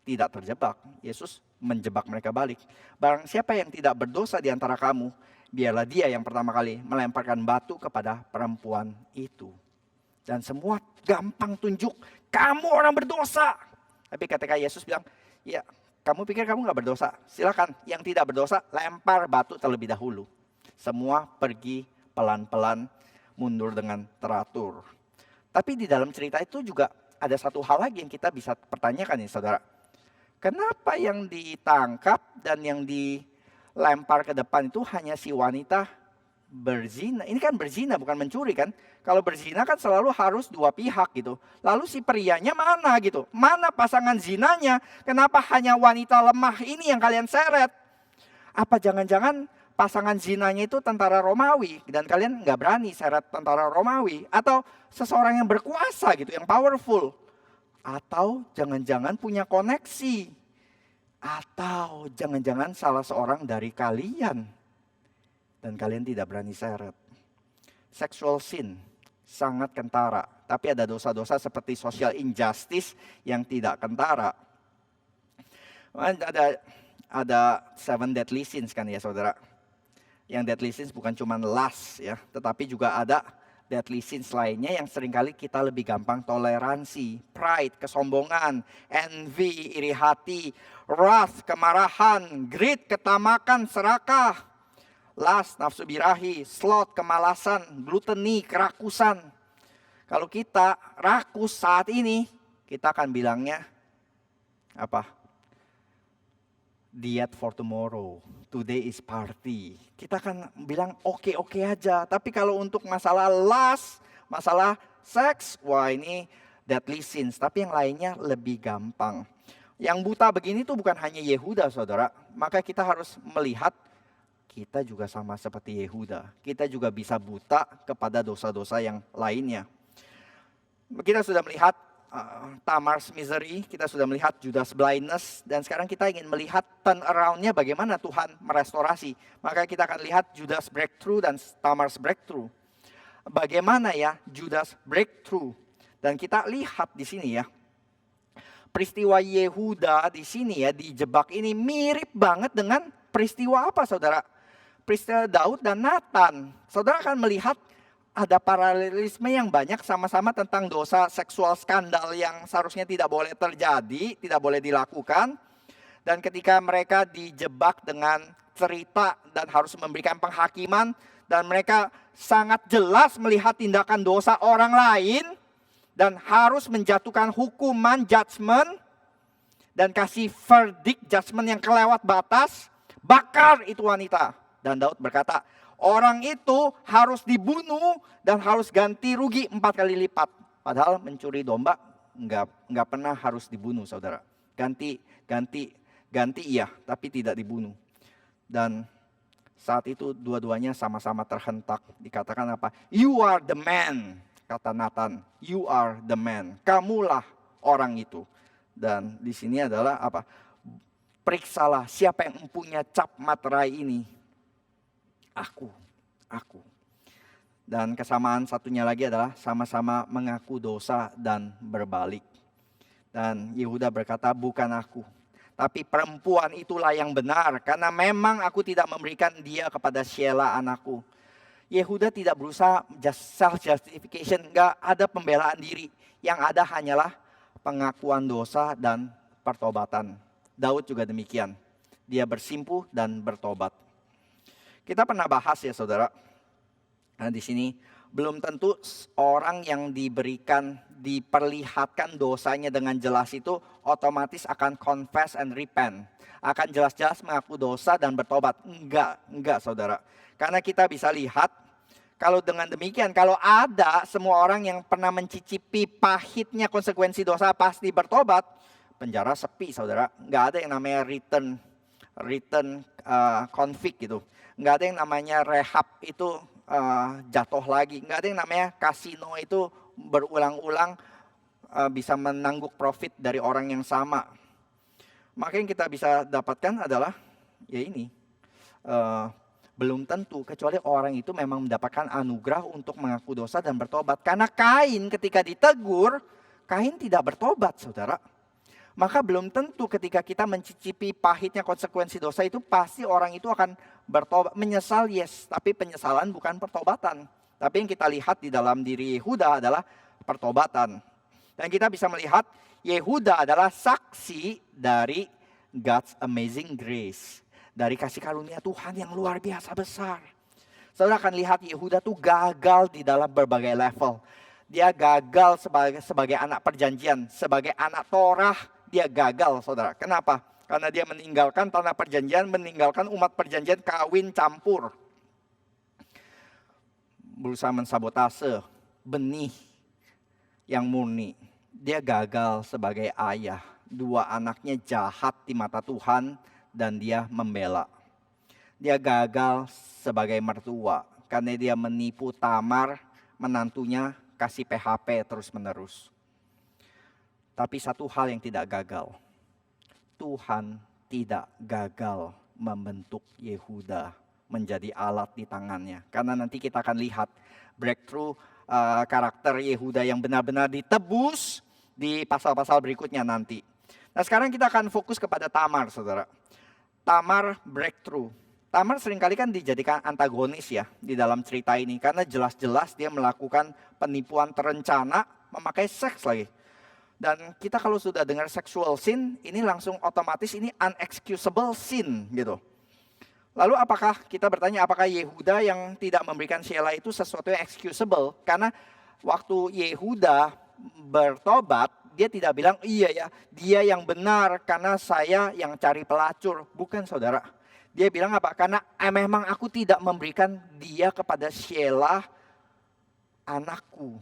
tidak terjebak. Yesus menjebak mereka balik. Barang siapa yang tidak berdosa di antara kamu, biarlah dia yang pertama kali melemparkan batu kepada perempuan itu. Dan semua gampang tunjuk, kamu orang berdosa. Tapi ketika Yesus bilang, ya kamu pikir kamu gak berdosa? Silakan, yang tidak berdosa lempar batu terlebih dahulu. Semua pergi pelan-pelan, mundur dengan teratur. Tapi di dalam cerita itu juga ada satu hal lagi yang kita bisa pertanyakan nih saudara. Kenapa yang ditangkap dan yang dilempar ke depan itu hanya si wanita berzina? Ini kan berzina bukan mencuri kan? Kalau berzina kan selalu harus dua pihak gitu. Lalu si prianya mana gitu? Mana pasangan zinanya? Kenapa hanya wanita lemah ini yang kalian seret? Apa jangan-jangan pasangan zinanya itu tentara Romawi dan kalian nggak berani seret tentara Romawi? Atau seseorang yang berkuasa gitu, yang powerful? Atau jangan-jangan punya koneksi? Atau jangan-jangan salah seorang dari kalian dan kalian tidak berani seret? Sexual sin sangat kentara, tapi ada dosa-dosa seperti social injustice yang tidak kentara. Ada 7 deadly sins kan ya saudara. Yang deadly sins bukan cuma lust ya, tetapi juga ada deadly sins lainnya yang seringkali kita lebih gampang toleransi. Pride, kesombongan, envy, iri hati, wrath, kemarahan, greed, ketamakan, serakah, lust, nafsu birahi, sloth, kemalasan, gluttony, kerakusan. Kalau kita rakus saat ini, kita akan bilangnya apa? Diet for tomorrow, today is party. Kita akan bilang oke aja. Tapi kalau untuk masalah lust, masalah seks, wah ini deadly sins. Tapi yang lainnya lebih gampang. Yang buta begini tuh bukan hanya Yehuda saudara. Maka kita harus melihat kita juga sama seperti Yehuda. Kita juga bisa buta kepada dosa-dosa yang lainnya. Kita sudah melihat Tamar's misery, kita sudah melihat Judas blindness, dan sekarang kita ingin melihat turn around-nya bagaimana Tuhan merestorasi. Maka kita akan lihat Judas breakthrough dan Tamar's breakthrough. Bagaimana ya Judas breakthrough? Dan kita lihat di sini ya, peristiwa Yehuda di sini ya, dijebak ini mirip banget dengan peristiwa apa saudara? Peristiwa Daud dan Nathan. Saudara akan melihat ada paralelisme yang banyak, sama-sama tentang dosa seksual skandal yang seharusnya tidak boleh terjadi, tidak boleh dilakukan. Dan ketika mereka dijebak dengan cerita dan harus memberikan penghakiman, dan mereka sangat jelas melihat tindakan dosa orang lain, dan harus menjatuhkan hukuman, judgment, dan kasih verdict, judgment yang kelewat batas, bakar itu wanita. Dan Daud berkata, orang itu harus dibunuh dan harus ganti rugi 4 kali lipat. Padahal mencuri domba nggak pernah harus dibunuh, saudara. Ganti iya, tapi tidak dibunuh. Dan saat itu dua-duanya sama-sama terhentak. Dikatakan apa? You are the man, kata Nathan. You are the man. Kamulah orang itu. Dan di sini adalah apa? Periksalah siapa yang mempunyai cap materai ini. Aku. Dan kesamaan satunya lagi adalah sama-sama mengaku dosa dan berbalik. Dan Yehuda berkata, bukan aku, tapi perempuan itulah yang benar, karena memang aku tidak memberikan dia kepada Sheila anakku. Yehuda tidak berusaha self justification, enggak ada pembelaan diri. Yang ada hanyalah pengakuan dosa dan pertobatan. Daud juga demikian. Dia bersimpuh dan bertobat. Kita pernah bahas ya saudara, nah, di sini belum tentu orang yang diperlihatkan dosanya dengan jelas itu otomatis akan confess and repent. Akan jelas-jelas mengaku dosa dan bertobat. Enggak saudara. Karena kita bisa lihat, kalau dengan demikian, kalau ada semua orang yang pernah mencicipi pahitnya konsekuensi dosa pasti bertobat, penjara sepi saudara. Enggak ada yang namanya return convict gitu. Nggak ada yang namanya rehab itu jatuh lagi. Nggak ada yang namanya kasino itu berulang-ulang bisa menangguk profit dari orang yang sama. Maka yang kita bisa dapatkan adalah ya ini. Belum tentu, kecuali orang itu memang mendapatkan anugerah untuk mengaku dosa dan bertobat. Karena Kain ketika ditegur, Kain tidak bertobat saudara. Maka belum tentu ketika kita mencicipi pahitnya konsekuensi dosa itu pasti orang itu akan bertobat. Menyesal yes, tapi penyesalan bukan pertobatan. Tapi yang kita lihat di dalam diri Yehuda adalah pertobatan. Dan kita bisa melihat Yehuda adalah saksi dari God's amazing grace. Dari kasih karunia Tuhan yang luar biasa besar. Saudara akan lihat Yehuda tuh gagal di dalam berbagai level. Dia gagal sebagai anak perjanjian, sebagai anak Torah. Dia gagal saudara. Kenapa? Karena dia meninggalkan tanah perjanjian, meninggalkan umat perjanjian, kawin campur. Berusaha mensabotase benih yang murni. Dia gagal sebagai ayah. 2 anaknya jahat di mata Tuhan dan dia membela. Dia gagal sebagai mertua karena dia menipu Tamar, menantunya, kasih PHP terus-menerus. Tapi satu hal yang tidak gagal. Tuhan tidak gagal membentuk Yehuda menjadi alat di tangannya. Karena nanti kita akan lihat breakthrough karakter Yehuda yang benar-benar ditebus di pasal-pasal berikutnya nanti. Nah sekarang kita akan fokus kepada Tamar saudara. Tamar breakthrough. Tamar seringkali kan dijadikan antagonis ya di dalam cerita ini. Karena jelas-jelas dia melakukan penipuan terencana, memakai seks lagi. Dan kita kalau sudah dengar sexual sin, ini langsung otomatis ini unexcusable sin gitu. Lalu apakah kita bertanya apakah Yehuda yang tidak memberikan Sheila itu sesuatu yang excusable? Karena waktu Yehuda bertobat, dia tidak bilang iya ya dia yang benar karena saya yang cari pelacur. Bukan saudara. Dia bilang apa? Karena memang aku tidak memberikan dia kepada Sheila anakku.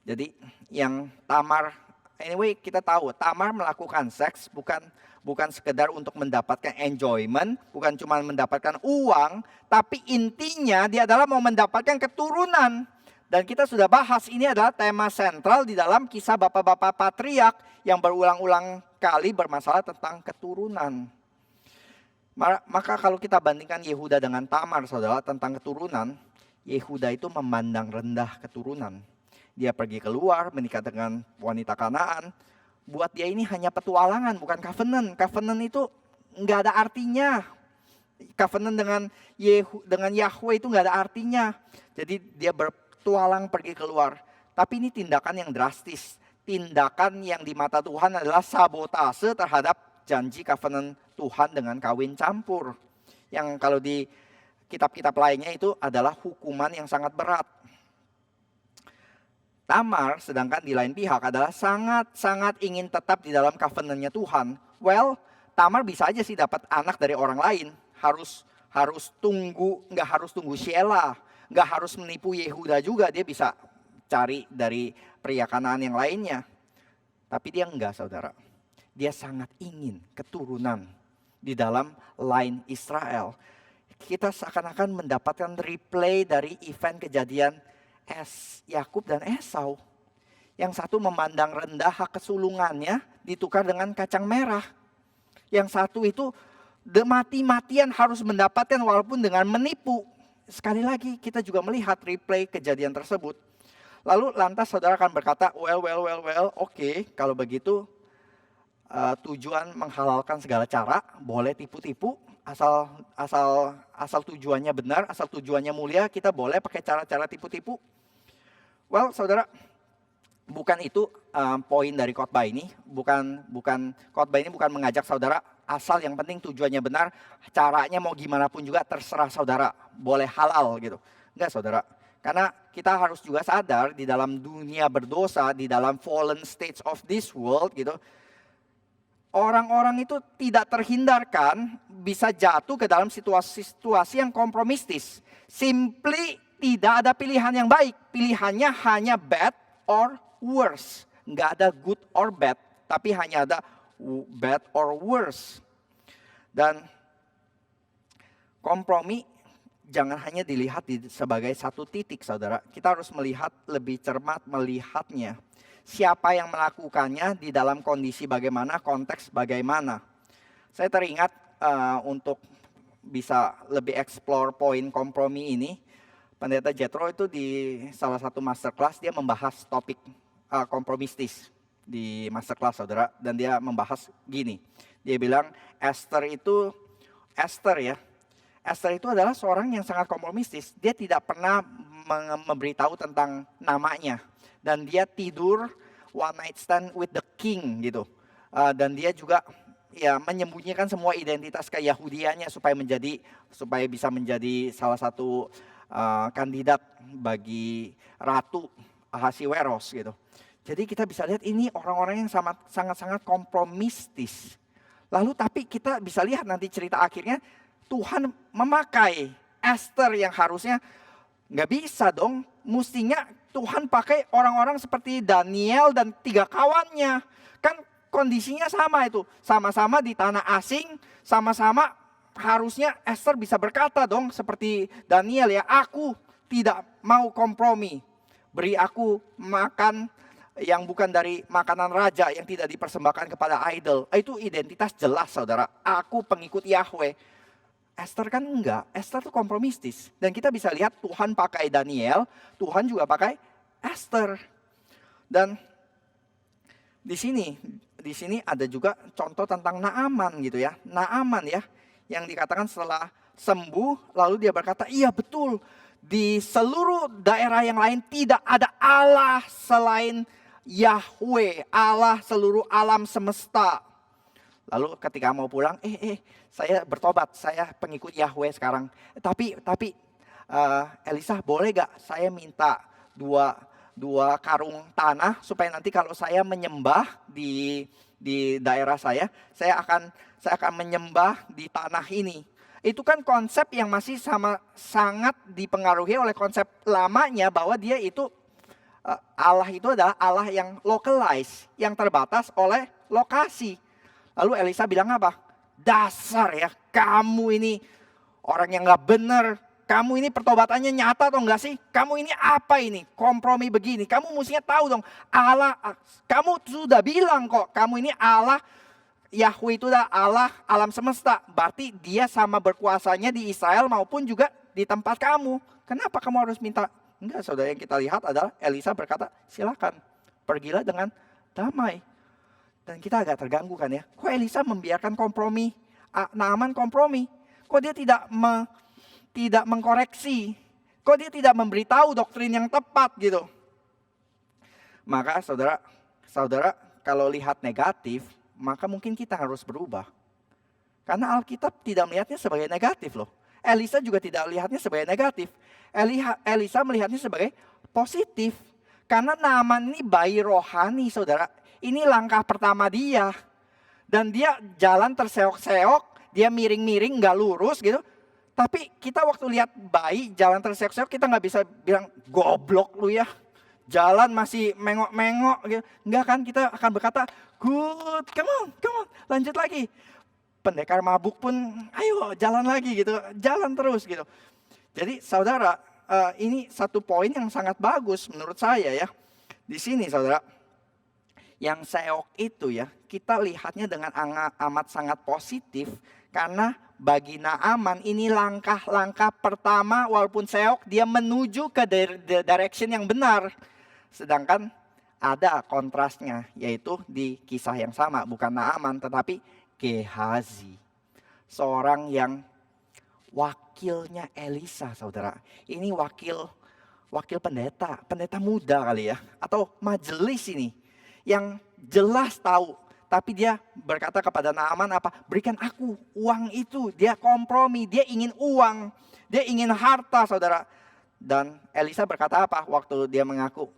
Jadi yang Tamar, anyway kita tahu Tamar melakukan seks bukan sekedar untuk mendapatkan enjoyment, bukan cuma mendapatkan uang, tapi intinya dia adalah mau mendapatkan keturunan. Dan kita sudah bahas ini adalah tema sentral di dalam kisah bapak-bapak patriark yang berulang-ulang kali bermasalah tentang keturunan. Maka kalau kita bandingkan Yehuda dengan Tamar, saudara, tentang keturunan, Yehuda itu memandang rendah keturunan. Dia pergi keluar menikah dengan wanita Kanaan. Buat dia ini hanya petualangan, bukan covenant. Covenant itu nggak ada artinya. Covenant dengan Yahweh itu nggak ada artinya. Jadi dia bertualang pergi keluar. Tapi ini tindakan yang drastis. Tindakan yang di mata Tuhan adalah sabotase terhadap janji covenant Tuhan dengan kawin campur. Yang kalau di kitab-kitab lainnya itu adalah hukuman yang sangat berat. Tamar sedangkan di lain pihak adalah sangat-sangat ingin tetap di dalam covenant-nya Tuhan. Well, Tamar bisa aja sih dapat anak dari orang lain. Harus tunggu, nggak harus tunggu Shelah. Nggak harus menipu Yehuda juga, dia bisa cari dari pria Kanaan yang lainnya. Tapi dia enggak, saudara. Dia sangat ingin keturunan di dalam line Israel. Kita seakan-akan mendapatkan replay dari event kejadian Yakub dan Esau. Yang satu memandang rendah hak kesulungannya ditukar dengan kacang merah. Yang satu itu mati-matian harus mendapatkan walaupun dengan menipu. Sekali lagi kita juga melihat replay kejadian tersebut. Lalu lantas saudara akan berkata, well, oke, kalau begitu tujuan menghalalkan segala cara, boleh tipu-tipu, asal tujuannya benar, asal tujuannya mulia, kita boleh pakai cara-cara tipu-tipu. Well, saudara, bukan itu poin dari khotbah ini. Khotbah ini bukan mengajak saudara asal yang penting tujuannya benar, caranya mau gimana pun juga terserah saudara, boleh halal gitu. Enggak, saudara. Karena kita harus juga sadar di dalam dunia berdosa, di dalam fallen states of this world gitu, orang-orang itu tidak terhindarkan bisa jatuh ke dalam situasi yang kompromistis. Simply tidak ada pilihan yang baik. Pilihannya hanya bad or worse. Nggak ada good or bad, tapi hanya ada bad or worse. Dan kompromi jangan hanya dilihat sebagai satu titik, saudara. Kita harus melihat lebih cermat, melihatnya. Siapa yang melakukannya, di dalam kondisi bagaimana, konteks bagaimana. Saya teringat untuk bisa lebih explore poin kompromi ini. Pendeta Jethro itu di salah satu masterclass dia membahas topik kompromistis di masterclass, saudara. Dan dia membahas gini. Dia bilang Esther itu adalah seorang yang sangat kompromistis. Dia tidak pernah memberitahu tentang namanya. Dan dia tidur one night stand with the king gitu. Dan dia juga ya menyembunyikan semua identitas keyahudiannya supaya bisa menjadi salah satu kandidat bagi Ratu Ahasiweros gitu. Jadi kita bisa lihat ini orang-orang yang sangat-sangat kompromistis. Lalu tapi kita bisa lihat nanti cerita akhirnya Tuhan memakai Esther yang harusnya nggak bisa dong. Mestinya Tuhan pakai orang-orang seperti Daniel dan 3 kawannya. Kan kondisinya sama itu. Sama-sama di tanah asing, sama-sama harusnya Esther bisa berkata dong seperti Daniel ya. Aku tidak mau kompromi. Beri aku makan yang bukan dari makanan raja yang tidak dipersembahkan kepada idol. Itu identitas jelas, saudara. Aku pengikut Yahweh. Esther kan enggak. Esther itu kompromistis. Dan kita bisa lihat Tuhan pakai Daniel, Tuhan juga pakai Esther. Dan di sini ada juga contoh tentang Naaman gitu ya. Naaman ya, yang dikatakan setelah sembuh lalu dia berkata, iya betul. Di seluruh daerah yang lain tidak ada Allah selain Yahweh, Allah seluruh alam semesta. Lalu ketika mau pulang, saya bertobat, saya pengikut Yahweh sekarang. Tapi Elisa boleh gak saya minta dua karung tanah supaya nanti kalau saya menyembah di daerah saya akan menyembah di tanah ini. Itu kan konsep yang masih sangat dipengaruhi oleh konsep lamanya bahwa dia itu Allah itu adalah Allah yang localized, yang terbatas oleh lokasi. Lalu Elisa bilang apa? Dasar ya, kamu ini orang yang gak benar. kamu ini pertobatannya nyata atau enggak sih? Kamu ini apa ini? Kompromi begini. Kamu mestinya tahu dong, Allah, kamu sudah bilang kok, kamu ini Allah, Yahweh itu adalah Allah alam semesta. Berarti dia sama berkuasanya di Israel maupun juga di tempat kamu. Kenapa kamu harus minta? Enggak, saudara, yang kita lihat adalah Elisa berkata, silakan, pergilah dengan damai. Dan kita agak terganggu kan ya. Kok Elisa membiarkan kompromi? Naaman kompromi. Kok dia tidak mengkoreksi? Kok dia tidak memberitahu doktrin yang tepat gitu? Maka saudara, kalau lihat negatif, maka mungkin kita harus berubah. Karena Alkitab tidak melihatnya sebagai negatif loh. Elisa juga tidak melihatnya sebagai negatif. Elisa melihatnya sebagai positif. Karena Naaman ini bayi rohani, saudara. Ini langkah pertama dia. Dan dia jalan terseok-seok, dia miring-miring, gak lurus gitu. Tapi kita waktu lihat bayi jalan terseok-seok, kita gak bisa bilang, goblok lu ya. Jalan masih mengok-mengok gitu. Enggak kan, kita akan berkata, good, come on, lanjut lagi. Pendekar mabuk pun, ayo jalan lagi gitu, jalan terus gitu. Jadi saudara, ini satu poin yang sangat bagus menurut saya ya. Di sini saudara, yang seok itu ya, kita lihatnya dengan amat sangat positif. Karena bagi Naaman ini langkah-langkah pertama, walaupun seok, dia menuju ke direction yang benar. Sedangkan ada kontrasnya, yaitu di kisah yang sama, bukan Naaman tetapi Gehazi. Seorang yang wakilnya Elisa, saudara. Ini wakil pendeta muda kali ya, atau majelis ini yang jelas tahu, tapi dia berkata kepada Naaman apa? Berikan aku uang itu. Dia kompromi, dia ingin uang, dia ingin harta, saudara. Dan Elisa berkata apa waktu dia mengaku?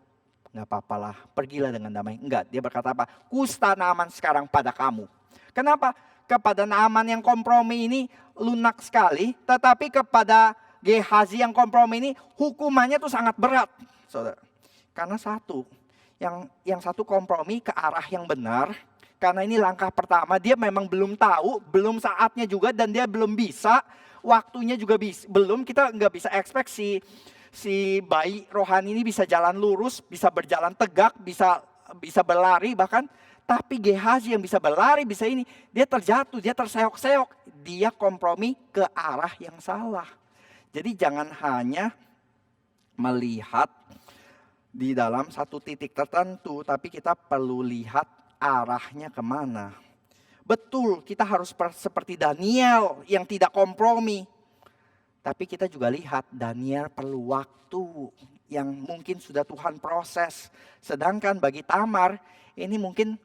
Enggak apa-apalah, pergilah dengan damai. Enggak, dia berkata apa? Kusta Naaman sekarang pada kamu. Kenapa? Kepada Naaman yang kompromi ini lunak sekali, tetapi kepada Gehazi yang kompromi ini hukumannya tuh sangat berat, saudara. Karena satu, yang satu kompromi ke arah yang benar, karena ini langkah pertama, dia memang belum tahu, belum saatnya juga, dan dia belum bisa, waktunya juga belum, kita nggak bisa expect si bayi rohani ini bisa jalan lurus, bisa berjalan tegak, bisa berlari bahkan. Tapi Gehazi yang bisa berlari, bisa ini, dia terjatuh, dia terseok-seok, dia kompromi ke arah yang salah. Jadi jangan hanya melihat di dalam satu titik tertentu, tapi kita perlu lihat arahnya kemana. Betul, kita harus seperti Daniel yang tidak kompromi. Tapi kita juga lihat Daniel perlu waktu yang mungkin sudah Tuhan proses. Sedangkan bagi Tamar, ini mungkin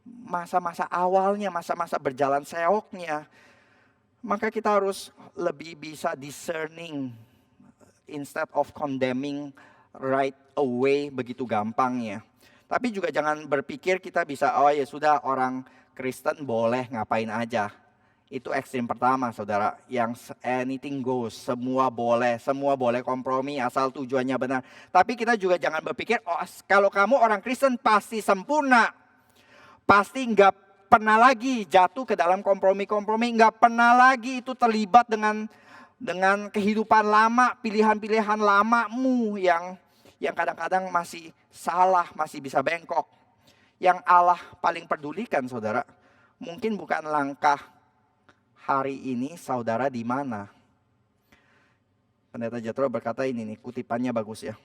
masa-masa awalnya, masa-masa berjalan seoknya. Maka kita harus lebih bisa discerning instead of condemning right away begitu gampangnya. Tapi juga jangan berpikir kita bisa, oh ya sudah orang Kristen boleh ngapain aja. Itu ekstrim pertama saudara, yang anything goes, semua boleh kompromi asal tujuannya benar. Tapi kita juga jangan berpikir, oh kalau kamu orang Kristen pasti sempurna. Pasti nggak pernah lagi jatuh ke dalam kompromi-kompromi, nggak pernah lagi itu terlibat dengan kehidupan lama, pilihan-pilihan lamamu yang kadang-kadang masih salah, masih bisa bengkok. Yang Allah paling pedulikan saudara, mungkin bukan langkah hari ini saudara di mana. Pendeta Jethro berkata ini nih, kutipannya bagus ya.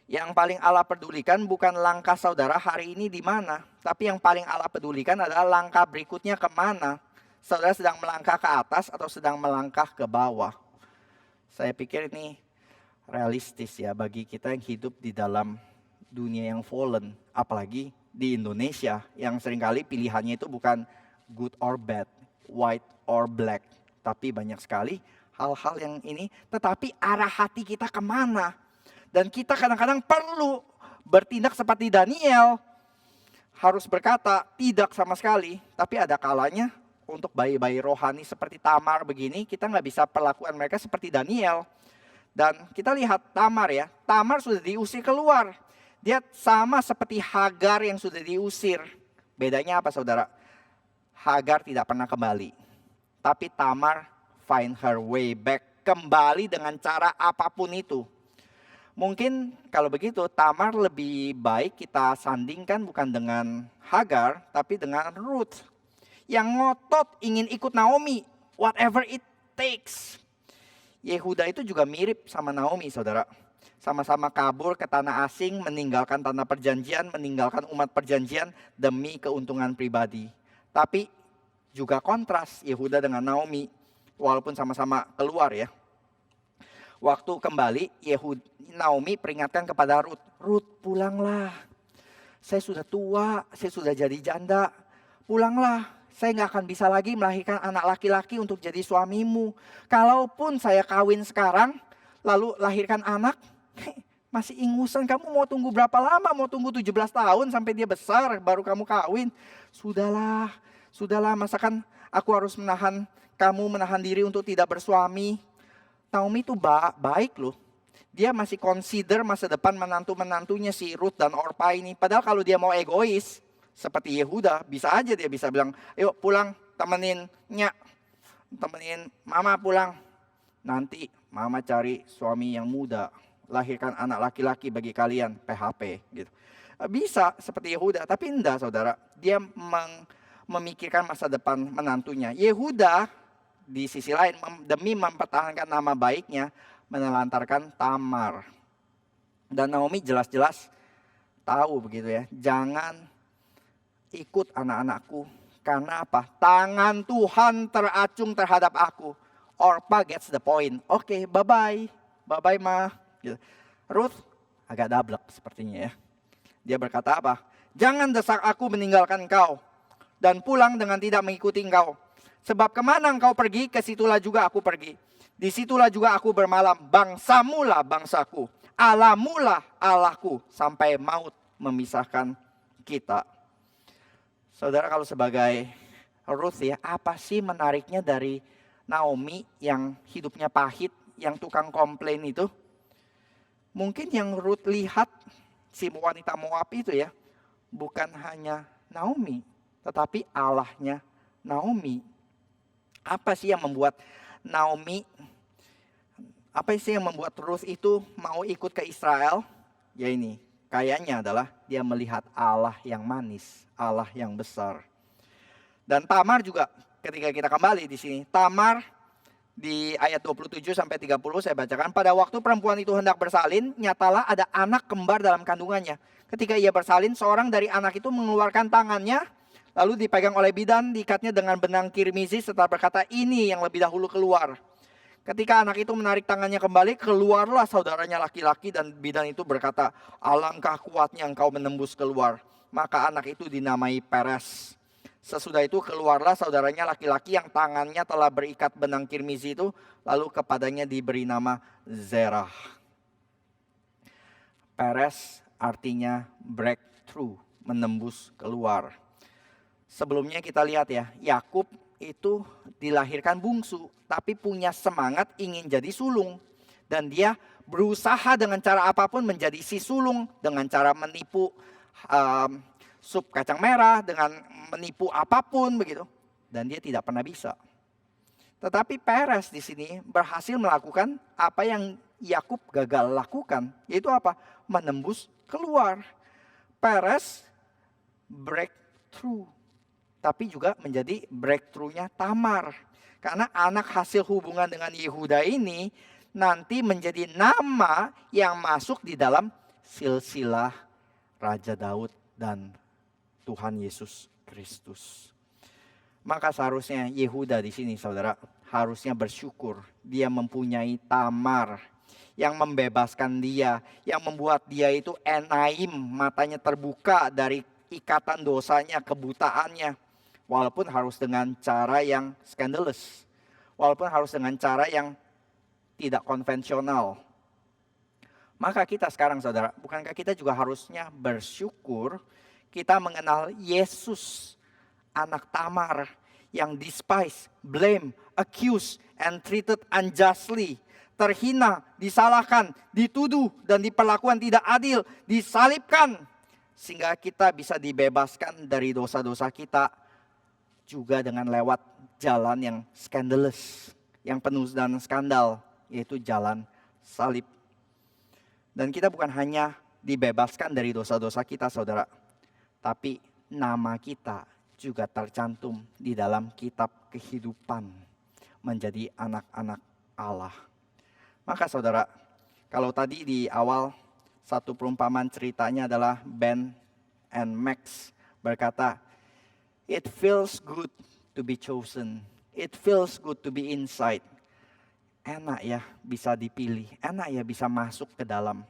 Yang paling Allah pedulikan bukan langkah saudara hari ini di mana, tapi yang paling Allah pedulikan adalah langkah berikutnya kemana. Saudara sedang melangkah ke atas atau sedang melangkah ke bawah. Saya pikir ini realistis ya bagi kita yang hidup di dalam dunia yang fallen. Apalagi di Indonesia yang seringkali pilihannya itu bukan good or bad, white or black. Tapi banyak sekali hal-hal yang ini, tetapi arah hati kita kemana? Dan kita kadang-kadang perlu bertindak seperti Daniel. Harus berkata tidak sama sekali. Tapi ada kalanya untuk bayi-bayi rohani seperti Tamar begini, kita nggak bisa perlakuan mereka seperti Daniel. Dan kita lihat Tamar ya. Tamar sudah diusir keluar. Dia sama seperti Hagar yang sudah diusir. Bedanya apa saudara? Hagar tidak pernah kembali. Tapi Tamar find her way back kembali dengan cara apapun itu. Mungkin kalau begitu Tamar lebih baik kita sandingkan bukan dengan Hagar, tapi dengan Ruth. Yang ngotot ingin ikut Naomi, whatever it takes. Yehuda itu juga mirip sama Naomi, saudara. Sama-sama kabur ke tanah asing, meninggalkan tanah perjanjian, meninggalkan umat perjanjian demi keuntungan pribadi. Tapi juga kontras Yehuda dengan Naomi, walaupun sama-sama keluar ya. Waktu kembali, Naomi peringatkan kepada Ruth, Ruth pulanglah. Saya sudah tua, saya sudah jadi janda. Pulanglah, saya nggak akan bisa lagi melahirkan anak laki-laki untuk jadi suamimu. Kalaupun saya kawin sekarang, lalu lahirkan anak, masih ingusan. Kamu mau tunggu berapa lama? Mau tunggu 17 tahun sampai dia besar baru kamu kawin? Sudahlah, masakan aku harus menahan diri untuk tidak bersuami. Naomi itu baik loh. Dia masih consider masa depan menantunya si Ruth dan Orpa ini. Padahal kalau dia mau egois, seperti Yehuda, bisa aja dia bisa bilang, ayo pulang temenin mama pulang. Nanti mama cari suami yang muda, lahirkan anak laki-laki bagi kalian, PHP gitu. Bisa seperti Yehuda, tapi enggak saudara. Dia memikirkan masa depan menantunya. Yehuda di sisi lain, demi mempertahankan nama baiknya, menelantarkan Tamar. Dan Naomi jelas-jelas tahu begitu ya, jangan ikut anak-anakku. Karena apa? Tangan Tuhan teracung terhadap aku. Orpa gets the point. Oke, bye-bye. Bye-bye ma. Gitu. Ruth agak dablek sepertinya ya. Dia berkata apa? Jangan desak aku meninggalkan engkau. Dan pulang dengan tidak mengikuti engkau. Sebab kemana engkau pergi, ke situlah juga aku pergi. Di situlah juga aku bermalam. Bangsamulah bangsaku. Allahmulah Allahku. Sampai maut memisahkan kita. Saudara, kalau sebagai Ruth ya, apa sih menariknya dari Naomi yang hidupnya pahit, yang tukang komplain itu? Mungkin yang Ruth lihat, si wanita Moab itu ya, bukan hanya Naomi, tetapi Allahnya Naomi. Apa sih yang membuat Ruth itu mau ikut ke Israel? Ya ini, kayaknya adalah dia melihat Allah yang manis, Allah yang besar. Dan Tamar juga, ketika kita kembali di sini, Tamar di ayat 27 sampai 30 saya bacakan, pada waktu perempuan itu hendak bersalin, nyatalah ada anak kembar dalam kandungannya. Ketika ia bersalin, seorang dari anak itu mengeluarkan tangannya, lalu dipegang oleh bidan, diikatnya dengan benang kirmizi, serta berkata, ini yang lebih dahulu keluar. Ketika anak itu menarik tangannya kembali, keluarlah saudaranya laki-laki, dan bidan itu berkata, alangkah kuatnya engkau menembus keluar. Maka anak itu dinamai Peres. Sesudah itu keluarlah saudaranya laki-laki yang tangannya telah berikat benang kirmizi itu, lalu kepadanya diberi nama Zerah. Peres artinya breakthrough, menembus keluar. Sebelumnya kita lihat ya, Yakub itu dilahirkan bungsu, tapi punya semangat ingin jadi sulung. Dan dia berusaha dengan cara apapun menjadi si sulung, dengan cara menipu sup kacang merah, dengan menipu apapun begitu. Dan dia tidak pernah bisa. Tetapi Peres di sini berhasil melakukan apa yang Yakub gagal lakukan, yaitu apa? Menembus keluar. Peres breakthrough. Tapi juga menjadi breakthrough-nya Tamar. Karena anak hasil hubungan dengan Yehuda ini nanti menjadi nama yang masuk di dalam silsilah Raja Daud dan Tuhan Yesus Kristus. Maka seharusnya Yehuda di sini saudara harusnya bersyukur. Dia mempunyai Tamar yang membebaskan dia. Yang membuat dia itu enaim, matanya terbuka dari ikatan dosanya, kebutaannya. Walaupun harus dengan cara yang scandalous. Walaupun harus dengan cara yang tidak konvensional. Maka kita sekarang saudara, bukankah kita juga harusnya bersyukur kita mengenal Yesus, anak Tamar yang despised, blame, accused, and treated unjustly. Terhina, disalahkan, dituduh, dan diperlakukan tidak adil, disalibkan. Sehingga kita bisa dibebaskan dari dosa-dosa kita juga dengan lewat jalan yang scandalous, yang penuh dengan skandal, yaitu jalan salib. Dan kita bukan hanya dibebaskan dari dosa-dosa kita, saudara, tapi nama kita juga tercantum di dalam kitab kehidupan menjadi anak-anak Allah. Maka saudara, kalau tadi di awal satu perumpamaan ceritanya adalah Ben and Max berkata, "It feels good to be chosen. It feels good to be inside." Enak ya bisa dipilih, enak ya bisa masuk ke dalam.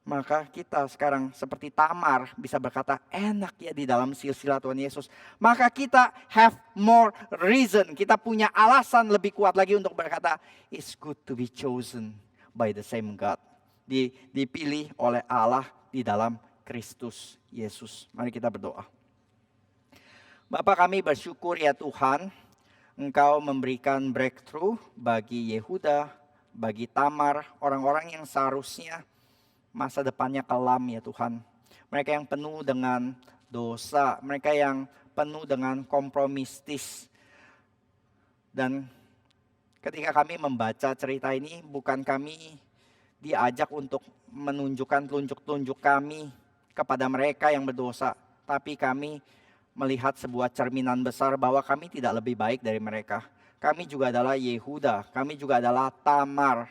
Maka kita sekarang seperti Tamar bisa berkata, enak ya di dalam silsilah Tuhan Yesus. Maka kita have more reason, kita punya alasan lebih kuat lagi untuk berkata, it's good to be chosen by the same God. Dipilih oleh Allah di dalam Kristus Yesus. Mari kita berdoa. Bapa, kami bersyukur ya Tuhan, Engkau memberikan breakthrough bagi Yehuda, bagi Tamar, orang-orang yang seharusnya masa depannya kelam ya Tuhan. Mereka yang penuh dengan dosa, mereka yang penuh dengan kompromistis. Dan ketika kami membaca cerita ini, bukan kami diajak untuk menunjukkan telunjuk-telunjuk kami kepada mereka yang berdosa, tapi kami melihat sebuah cerminan besar bahwa kami tidak lebih baik dari mereka. Kami juga adalah Yehuda, kami juga adalah Tamar.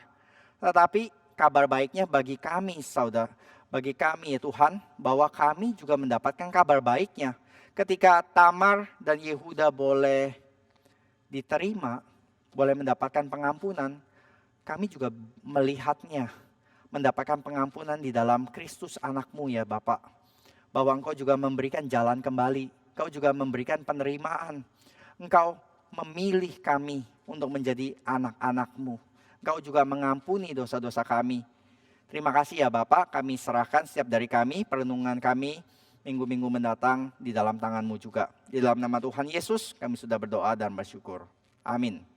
Tetapi kabar baiknya bagi kami saudara, bagi kami ya Tuhan, bahwa kami juga mendapatkan kabar baiknya. Ketika Tamar dan Yehuda boleh diterima, boleh mendapatkan pengampunan, kami juga melihatnya, mendapatkan pengampunan di dalam Kristus anakmu ya Bapak. Bahwa Engkau juga memberikan jalan kembali, Engkau juga memberikan penerimaan. Engkau memilih kami untuk menjadi anak-anak-Mu. Engkau juga mengampuni dosa-dosa kami. Terima kasih ya Bapak, kami serahkan setiap dari kami, perenungan kami, minggu-minggu mendatang di dalam tangan-Mu juga. Di dalam nama Tuhan Yesus kami sudah berdoa dan bersyukur. Amin.